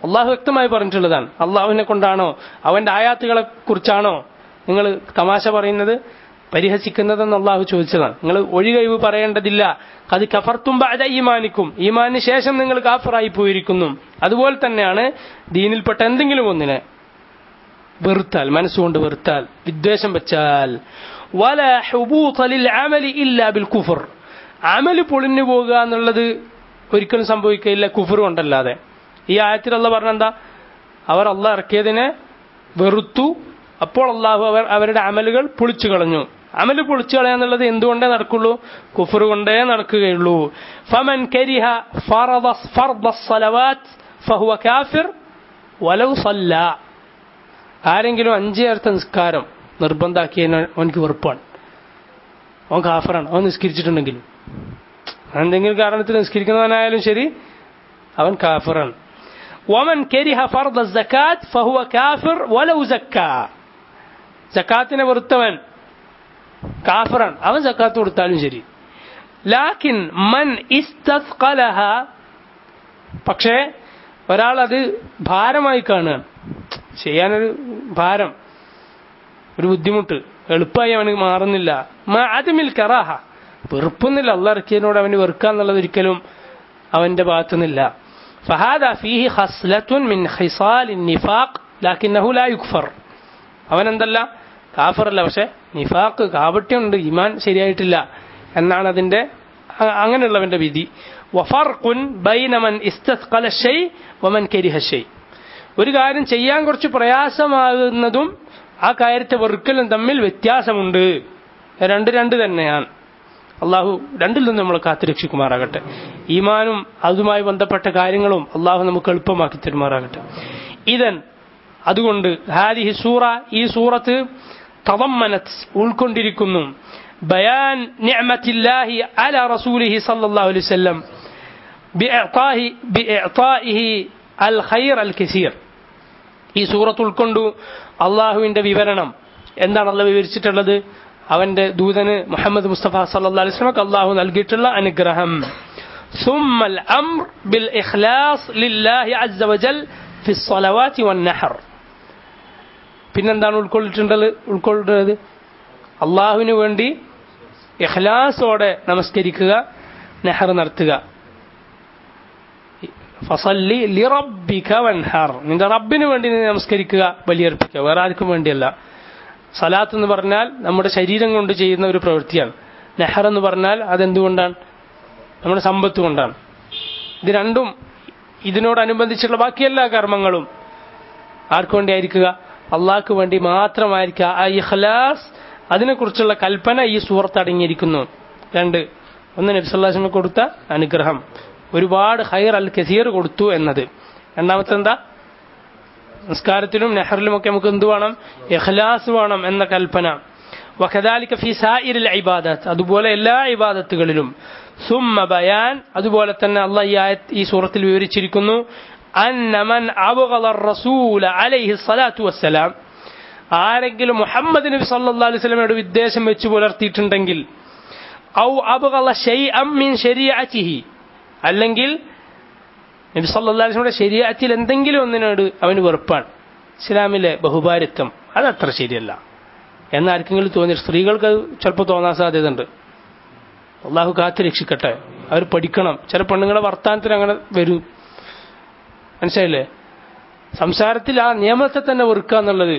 Speaker 1: അള്ളാഹു വ്യക്തമായി പറഞ്ഞിട്ടുള്ളതാണ്. അള്ളാഹുവിനെ കൊണ്ടാണോ അവന്റെ ആയാത്തുകളെ കുറിച്ചാണോ നിങ്ങൾ തമാശ പറയുന്നത്, പരിഹസിക്കുന്നതെന്ന് അള്ളാഹു ചോദിച്ചതാണ്. നിങ്ങൾ ഒഴികഴിവ് പറയേണ്ടതില്ല. അത് കഫർത്തും ബഅദ ഈമാനിക്കും, ഈമാനിന് ശേഷം നിങ്ങൾ കാഫിറായി പോയിരിക്കുന്നു. അതുപോലെ തന്നെയാണ് ദീനിൽപ്പെട്ട എന്തെങ്കിലും ഒന്നിനെ വെറുത്താൽ, മനസ്സുകൊണ്ട് വെറുത്താൽ, വിദ്വേഷം വെച്ചാൽ. വലാ ഹുബൂത ലിൽ അമലി ഇല്ലാ ബിൽ കുഫർ, അമല് പൊളിഞ്ഞു പോകുക എന്നുള്ളത് ഒരിക്കലും സംഭവിക്കുകയില്ല കുഫർ കൊണ്ടല്ലാതെ. ഈ ആയത്തിൽ അള്ളാഹ് പറഞ്ഞെന്താ? അവർ അള്ളാഹ് ഇറക്കിയതിനെ വെറുത്തു, അപ്പോൾ അള്ളാഹു അവരുടെ അമലുകൾ പൊളിച്ചു കളഞ്ഞു. അമല് പൊളിച്ചു കളയാന്നുള്ളത് എന്തുകൊണ്ടേ നടക്കുള്ളൂ? കുഫർ കൊണ്ടേ നടക്കുകയുള്ളൂ. ഫമൻ കരിഹ ഫർദസ് സലവാത്ത് ഫഹുവ കാഫിർ വലൗ സല്ല, ആരെങ്കിലും 5 നേരത്തെ നിസ്കാരം നിർബന്ധാക്കിയതിന് അവനക്ക് വെറുപ്പാണ്, അവൻ കാഫിറാണ്. അവൻ നിസ്കരിച്ചിട്ടുണ്ടെങ്കിലും, എന്തെങ്കിലും കാരണത്തിൽ നിസ്കരിക്കുന്നവനായാലും ശരി, അവൻ കാഫിറാണ്. വമൻ കരിഹ ഫർദസ് സകാത്ത് ഫഹുവ കാഫിർ വലൗ സക്കാ, സക്കാത്തിനെ വെറുത്തവൻ കാഫിറാണ്, അവൻ സക്കാത്ത് കൊടുത്താലും ശരി. ലാക്കിൻ മൻ ഇസ്തസ്ഖലഹ, പക്ഷേ ഒരാൾ അത് ഭാരമായി കാണുകയാണ്, ചെയ്യാനൊരു ഭാരം, ഒരു ബുദ്ധിമുട്ട്, എളുപ്പമായി അവന് മാറുന്നില്ല. മഅദമിൽ കറാഹ, വെറുപ്പൊന്നുമില്ല, അള്ളാഹ് ഇറക്കിയതിനോട് അവന് വെറുക്കാന്നുള്ളത് ഒരിക്കലും അവന്റെ ഭാഗത്തുനിന്നില്ല. ഫഹാദാ ഫീഹി ഖസ്ലത്തുൻ മിൻ ഖിസാലിൻ നിഫാഖ് ലാകിന്നഹു ലാ യുക്ഫർ, അവനെന്തല്ല കാഫിറല്ല, പക്ഷെ നിഫാഖ്, കാപട്യമുണ്ട്, ഈമാൻ ശരിയായിട്ടില്ല എന്നാണ് അതിന്റെ അങ്ങനെയുള്ളവന്റെ വിധി. വഫർഖുൻ ബൈന മൻ ഇസ്തസ്ഖല ശൈ വമൻ കരിഹ ശൈ, ഒരു കാര്യം ചെയ്യാൻ കുറച്ച് പ്രയാസമാകുന്നതും ആ കാര്യത്തെ വെറുക്കലും തമ്മിൽ വ്യത്യാസമുണ്ട്. രണ്ട് തന്നെയാണ്. അള്ളാഹു രണ്ടിൽ നിന്ന് നമ്മളെ കാത്തുരക്ഷിക്കുമാറാകട്ടെ. ഈമാനും അതുമായി ബന്ധപ്പെട്ട കാര്യങ്ങളും അള്ളാഹു നമുക്ക് എളുപ്പമാക്കി തരുമാറാകട്ടെ. അതുകൊണ്ട് ഹാദിഹി സൂറ, ഈ സൂറത്ത് തളമ്മനത്, ഉൾക്കൊണ്ടിരിക്കുന്നു ബയാൻ നിഅമത്തില്ലാഹി അലാ റസൂലിഹി സല്ലല്ലാഹു അലൈഹി വസല്ലം ബിഇഅതാഇഹി അൽ ഖൈർ അൽ കസീർ. ഈ സൂറത്ത് ഉൾക്കൊണ്ടു അള്ളാഹുവിന്റെ വിവരണം. എന്താണ് അള്ളാഹ് വിവരിച്ചിട്ടുള്ളത്? അവന്റെ ദൂതന് മുഹമ്മദ് മുസ്തഫ സല്ലല്ലാഹു അലൈഹി വസല്ലം അള്ളാഹു നൽകിയിട്ടുള്ള അനുഗ്രഹം. സുമ്മൽ അംർ ബിൽ ഇഖ്ലാസ് ലില്ലാഹി അസ്സ വജൽ ഫി സ്വലവാതി വന്നഹർ. പിന്നെന്താണ് ഉൾക്കൊള്ളുന്നത്? അള്ളാഹുവിന് വേണ്ടി ഇഖ്ലാസോടെ നമസ്കരിക്കുക, നെഹർ നടത്തുക. ഫസല്ലി ലിറബ്ബിക വൻഹർ, നിന്റെ റബ്ബിന് വേണ്ടി നീ നമസ്കരിക്കുക, ബലിയർപ്പിക്കുക, വേറെ ആർക്കും വേണ്ടിയല്ല. സലാത്ത് എന്ന് പറഞ്ഞാൽ നമ്മുടെ ശരീരം കൊണ്ട് ചെയ്യുന്ന ഒരു പ്രവൃത്തിയാണ്. നെഹർ എന്ന് പറഞ്ഞാൽ അതെന്തുകൊണ്ടാണ്? നമ്മുടെ സമ്പത്ത് കൊണ്ടാണ്. ഇത് രണ്ടും, ഇതിനോടനുബന്ധിച്ചുള്ള ബാക്കി എല്ലാ കർമ്മങ്ങളും ആർക്കു വേണ്ടി ആയിരിക്കുക? അള്ളാഹ്ക്ക് വേണ്ടി മാത്രമായിരിക്കുക. ആ ഇഖ്ലാസ്, അതിനെക്കുറിച്ചുള്ള കൽപ്പന ഈ സൂറത്ത് അടങ്ങിയിരിക്കുന്നു. 2, ഒന്ന് നബി സല്ലല്ലാഹു അലൈഹി വസല്ലം കൊടുത്ത അനുഗ്രഹം, ഒരുപാട് ഖൈർ അൽ കസീർ കൊടുത്തു എന്നത്. രണ്ടാമത്തെ എന്താ? നിസ്കാരത്തിലും നെഹറിലുമൊക്കെ നമുക്ക് എന്ത് വേണം? ഇഖ്ലാസ് വേണം എന്ന കൽപ്പന. വകദാലിക ഫീ സായിരിൽ ഇബാദത്ത്, അതുപോലെ എല്ലാ ഇബാദത്തുകളിലും. സുമ്മ ബയാൻ, അതുപോലെ തന്നെ അല്ലാഹ് ഈ സൂറത്തിൽ വിവരിച്ചിരിക്കുന്നു, അന്ന മൻ അബ്ഗള റസൂല അലൈഹി സ്വലാത്തു വസ്സലാം, ആരെങ്കിലും മുഹമ്മദ് നബി സല്ലല്ലാഹു അലൈഹി വസല്ലമയുടെ വിദ്വേഷം വെച്ച് പുലർത്തിയിട്ടുണ്ടെങ്കിൽ, ഔ അബ്ഗള ശൈഅൻ മിൻ ശരീഅതിഹി, അല്ലെങ്കിൽ നബി സല്ലല്ലാഹു അലൈഹി വസല്ലമയുടെ ശരീഅത്തിൽ എന്തെങ്കിലും ഒന്നിനോട് അവന് വെറുപ്പാണ്, ഇസ്ലാമിലെ ബഹുഭാരിത്വം അതത്ര ശരിയല്ല എന്നാർക്കെങ്കിലും തോന്നി. സ്ത്രീകൾക്ക് ചിലപ്പോൾ തോന്നാൻ സാധ്യതയുണ്ട്. അള്ളാഹു കാത്ത് രക്ഷിക്കട്ടെ. അവർ പഠിക്കണം. ചില പെണ്ണുങ്ങളെ വർത്താനത്തിന് അങ്ങനെ വരും, മനസ്സിലായില്ലേ? സംസാരത്തിൽ ആ നിയമത്തെ തന്നെ വെറുക്കുക എന്നുള്ളത്.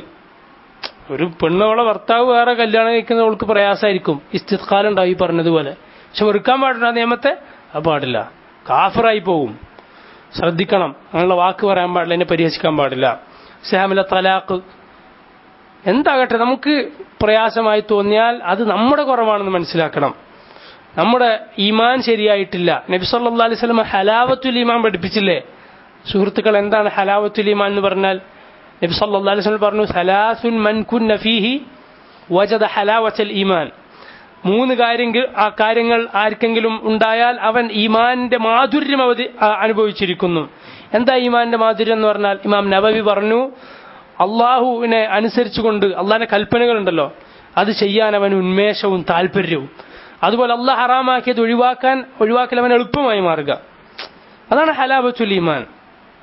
Speaker 1: ഒരു പെണ്ണുകളെ ഭർത്താവ് വേറെ കല്യാണം കഴിക്കുന്നവൾക്ക് പ്രയാസമായിരിക്കും, ഇസ്തിഖാലുണ്ടാവും ഈ പറഞ്ഞതുപോലെ. പക്ഷെ വെറുക്കാൻ പാടില്ല ആ നിയമത്തെ, അത് പാടില്ല, കാഫിറായി പോകും. ശ്രദ്ധിക്കണം. അങ്ങനെയുള്ള വാക്ക് പറയാൻ പാടില്ല, എന്നെ പരിഹസിക്കാൻ പാടില്ല. ഇസ്ലാമിലെ തലാഖ് എന്താകട്ടെ, നമുക്ക് പ്രയാസമായി തോന്നിയാൽ അത് നമ്മുടെ കുറവാണെന്ന് മനസ്സിലാക്കണം. നമ്മുടെ ഈമാൻ ശരിയായിട്ടില്ല. നബി സല്ലല്ലാഹു അലൈഹി വസല്ലം ഹലാവത്തുൽ ഈമാൻ പഠിപ്പിച്ചില്ലേ? സുഹൃത്തുക്കൾ, എന്താണ് ഹലാവത്തുൽ ഈമാൻ എന്ന് പറഞ്ഞാൽ? നബി സല്ലല്ലാഹു അലൈഹി വസല്ലം പറഞ്ഞു, സലാസുൻ മൻ കുന്ന ഫീഹി വജദ ഹലാവത്തുൽ ഈമാൻ. 3 കാര്യങ്ങൾ ആർക്കെങ്കിലും ഉണ്ടായാൽ അവൻ ഈമാനിന്റെ മാധുര്യം അനുഭവിച്ചിരിക്കുന്നു. എന്താ ഈമാനിന്റെ മാധുര്യം എന്ന് പറഞ്ഞാൽ? ഇമാം നബവി പറഞ്ഞു, അള്ളാഹുവിനെ അനുസരിച്ചുകൊണ്ട് അള്ളാഹിന്റെ കൽപ്പനകളുണ്ടല്ലോ അത് ചെയ്യാൻ അവൻ ഉന്മേഷവും താല്പര്യവും, അതുപോലെ അള്ളാഹ് ഹറാമാക്കിയത് ഒഴിവാക്കൽ അവൻ എളുപ്പമായി മാറുക. അതാണ് ഹലാവത്തുൽ ഈമാൻ.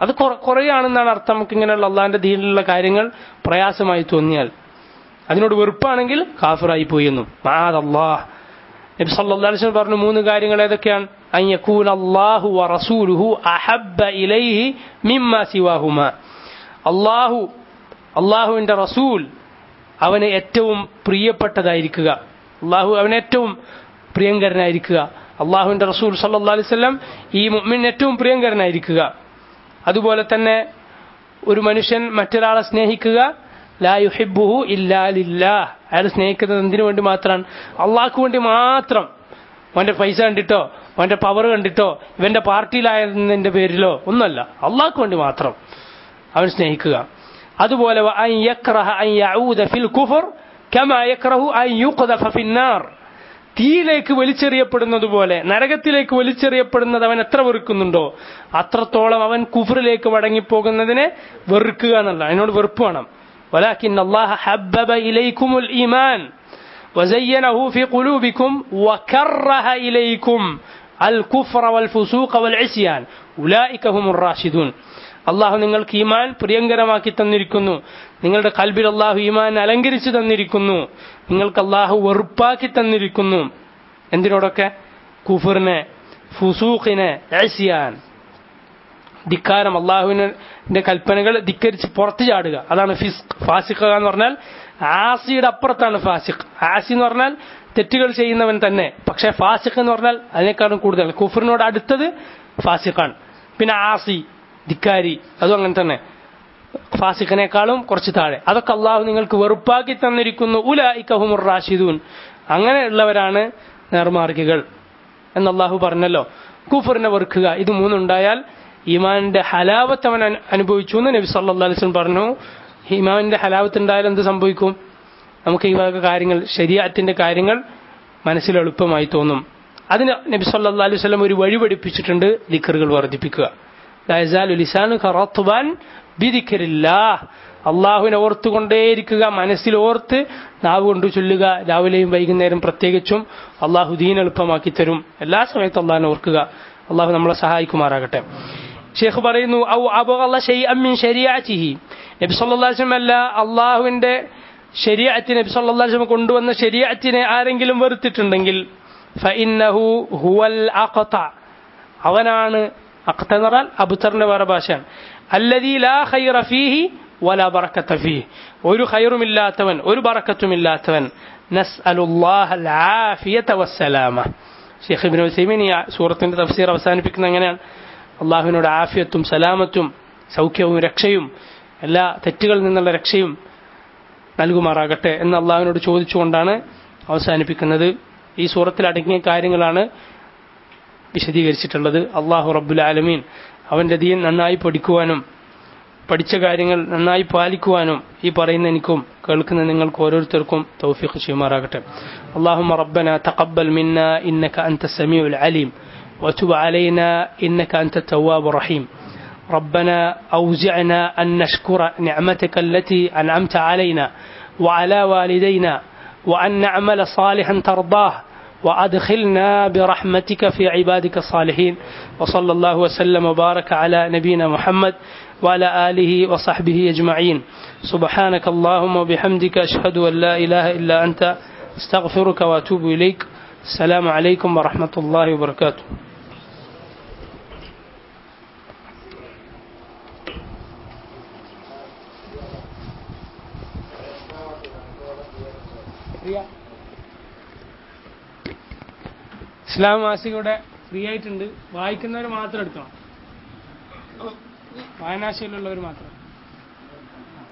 Speaker 1: അത് കുറയാണെന്നാണ് അർത്ഥം. നമുക്ക് ഇങ്ങനെയുള്ള അള്ളാഹിന്റെ ദീനിലുള്ള കാര്യങ്ങൾ പ്രയാസമായി തോന്നിയാൽ, അതിനോട് വെറുപ്പാണെങ്കിൽ കാഫിറായി പോയി എന്നും മഅദല്ലാഹ്. നബി സല്ലല്ലാഹു അലൈഹി വസല്ലം പറഞ്ഞു 3 കാര്യങ്ങൾ ഏതൊക്കെയാണ്? അൻ യകൂന അല്ലാഹു വ റസൂലുഹു അഹബ്ബ ഇലൈഹി മിമ്മാ സിവാഹുമാ. അള്ളാഹുവിന്റെ റസൂൽ അവന് ഏറ്റവും പ്രിയപ്പെട്ടതായിരിക്കുക, അള്ളാഹു അവന് ഏറ്റവും പ്രിയങ്കരനായിരിക്കുക. അള്ളാഹുവിന്റെ റസൂൽ സല്ലല്ലാഹു അലൈഹി വസല്ലം ഈ മുഅ്മിന് ഏറ്റവും പ്രിയങ്കരനായിരിക്കുക. അതുപോലെ തന്നെ ഒരു മനുഷ്യൻ മറ്റൊരാളെ സ്നേഹിക്കുക, ലാ യുഹിബ്ബുഹു ഇല്ലാ ലില്ലാഹ്. അയാൾ സ്നേഹിക്കുന്നത് എന്തിനു വേണ്ടി മാത്രമാണ്? അള്ളാഹ്ക്ക് വേണ്ടി മാത്രം. അവന്റെ പൈസ കണ്ടിട്ടോ, അവന്റെ പവർ കണ്ടിട്ടോ, ഇവന്റെ പാർട്ടിയിലായതിന്റെ പേരിലോ ഒന്നല്ല, അള്ളാഹ്ക്ക് വേണ്ടി മാത്രം അവൻ സ്നേഹിക്കുക. അതുപോലെ അൻ യക്റഹ അൻ യഊദ ഫിൽ കുഫർ കമാ യക്റഹു അൻ യുഖ്ദഫ ഫിന്നാർ. തീയിലേക്ക് വലിച്ചെറിയപ്പെടുന്നത് പോലെ, നരകത്തിലേക്ക് വലിച്ചെറിയപ്പെടുന്നത് അവൻ എത്ര വെറുക്കുന്നുണ്ടോ അത്രത്തോളം അവൻ കുഫറിലേക്ക് മടങ്ങിപ്പോകുന്നതിനെ വെറുക്കുക എന്നല്ല, അതിനോട് വെറുപ്പ് വേണം. വലാകിൻ അല്ലാഹ ഹബ്ബബ ഇലൈക്കുമുൽ ഈമാൻ വസയ്യനഹു ഫീ ഖുലൂബിക്കും വകറഹ ഇലൈക്കും അൽ കുഫ്റ വൽ ഫുസൂഖ വൽ ഇസ്യാൻ ഉലൈക ഹുമുർ റാഷിദൂൻ. അള്ളാഹു നിങ്ങൾക്ക് ഈമാൻ പ്രിയങ്കരമാക്കി തന്നിരിക്കുന്നു, നിങ്ങളുടെ ഖൽബിൽ അള്ളാഹു ഈമാൻ അലങ്കരിച്ചു തന്നിരിക്കുന്നു, നിങ്ങൾക്ക് അള്ളാഹു വെറുപ്പാക്കി തന്നിരിക്കുന്നു. എന്തിനോടൊക്കെ? കുഫറിനെ, ഫുസൂഖിനെ, ഇസ്യാൻ, ധിക്കാരം, അള്ളാഹുവിന്റെ കൽപ്പനകൾ ധിക്കരിച്ച് പുറത്തു ചാടുക. അതാണ് ഫാസിഖ എന്ന് പറഞ്ഞാൽ. ആസിയുടെ അപ്പുറത്താണ് ഫാസിഖ്. ആസി എന്ന് പറഞ്ഞാൽ തെറ്റുകൾ ചെയ്യുന്നവൻ തന്നെ, പക്ഷെ ഫാസിഖ് എന്ന് പറഞ്ഞാൽ അതിനേക്കാളും കൂടുതൽ. കുഫറിനോട് അടുത്തത് ഫാസിഖാണ്. പിന്നെ ആസി, ധിക്കാരി, അതും അങ്ങനെ തന്നെ, ഫാസിഖിനേക്കാളും കുറച്ച് താഴെ. അതൊക്കെ അള്ളാഹു നിങ്ങൾക്ക് വെറുപ്പാക്കി തന്നിരിക്കുന്നു. ഉലൈക ഹുമുർ റാഷിദൂൻ. അങ്ങനെയുള്ളവരാണ് നേർമാർഗികൾ എന്ന് അള്ളാഹു പറഞ്ഞല്ലോ. കുഫറിനെ വെറുക്കുക, ഇത് 3 ഉണ്ടായാൽ ഈമാനിന്റെ ഹലാവത്ത് അവൻ അനുഭവിച്ചു എന്ന് നബി സല്ലല്ലാഹു അലൈഹി വസല്ലം പറഞ്ഞു. ഈമാനിന്റെ ഹലാവത്ത് ഉണ്ടായാൽ എന്ത് സംഭവിക്കും? നമുക്ക് ഈ വക കാര്യങ്ങൾ, ശരീഅത്തിന്റെ കാര്യങ്ങൾ മനസ്സിൽ എളുപ്പമായി തോന്നും. അതിന് നബി സല്ലല്ലാഹു അലൈഹി വസല്ലം ഒരു വഴി പഠിപ്പിച്ചിട്ടുണ്ട്: ദിക്റുകൾ വർദ്ധിപ്പിക്കുക. ലാ യസാലു ലിസാനുക റത്ബൻ ബിദിക്രില്ലാഹ്. അള്ളാഹുവിനെ ഓർത്തുകൊണ്ടേയിരിക്കുക, മനസ്സിൽ ഓർത്ത് നാവ് കൊണ്ട് ചൊല്ലുക. രാവിലെയും വൈകുന്നേരം പ്രത്യേകിച്ചും അള്ളാഹു ദീൻ എളുപ്പമാക്കി തരും. എല്ലാ സമയത്തും അള്ളാഹിനെ ഓർക്കുക. അള്ളാഹു നമ്മളെ സഹായിക്കുമാറാകട്ടെ. ഷെയ്ഖ് പറയുന്നു, ഔ അബ്ഗള ശൈഅൻ മിൻ ശരീഅതിഹി. നബി സല്ലല്ലാഹു അലൈഹി വസല്ലം അല്ല, അള്ളാഹുവിന്റെ ശരീഅത്തിനെ, നബി സല്ലല്ലാഹു അലൈഹി വസല്ലം കൊണ്ടുവന്ന ശരീഅത്തിനെ ആരെങ്കിലും വെറുത്തിട്ടുണ്ടെങ്കിൽ ഫഇന്നഹു ഹുവൽ അഖത, അവനാണ്. അഖത എന്ന് പറഞ്ഞാൽ അബ്തറിന്റെ വേറെ ഭാഷയാണ്. അല്ലദീ ലാ ഖൈറ ഫീഹി വലാ ബറകത ഫീഹി, ഒരു ഖൈറുമില്ലാത്തവൻ, ഒരു ബറകത്തുമില്ലാത്തവൻ. നസ്അലുല്ലാഹൽ ആഫിയത വസ്സലാമ. ഷെയ്ഖ് ഇബ്നു ഉസൈമീൻ ഈ സൂറത്തിന്റെ തഫ്സീർ അവസാനിപ്പിക്കുന്നത് അങ്ങനെയാണ്: അള്ളാഹുവിനോട് ആഫിയത്തും സലാമത്തും സൗഖ്യവും രക്ഷയും എല്ലാ തെറ്റുകളിൽ നിന്നുള്ള രക്ഷയും നൽകുമാറാകട്ടെ എന്ന് അള്ളാഹുവിനോട് ചോദിച്ചുകൊണ്ടാണ് അവസാനിപ്പിക്കുന്നത്. ഈ സൂറത്തിൽ അടങ്ങിയ കാര്യങ്ങളാണ് വിശദീകരിച്ചിട്ടുള്ളത്. അള്ളാഹു റബ്ബുൽ ആലമീൻ അവൻ്റെ ദീൻ നന്നായി പഠിക്കുവാനും പഠിച്ച കാര്യങ്ങൾ നന്നായി പാലിക്കുവാനും ഈ പറയുന്ന എനിക്കും കേൾക്കുന്ന നിങ്ങൾക്ക് ഓരോരുത്തർക്കും തൗഫീഖ് ചെയ്യുമാറാകട്ടെ. اللهم ربنا تقبل منا إنك أنت السميع العليم وتب علينا إنك أنت التواب الرحيم. ربنا أوزعنا أن نشكر نعمتك التي أنعمت علينا وعلى والدينا وأن نعمل صالحا ترضاه وأدخلنا برحمتك في عبادك الصالحين. وصلى الله وسلم وبارك على نبينا محمد وعلى آله وصحبه أجمعين. سبحانك اللهم وبحمدك أشهد أن لا إله إلا أنت استغفرك وأتوب إليك. السلام عليكم ورحمة الله وبركاته. ഇസ്ലാം മാസികയുടെ ഫ്രീ ആയിട്ടുണ്ട്. വായിക്കുന്നവർ മാത്രം എടുക്കണം, വായനാശീലമുള്ളവർ മാത്രം.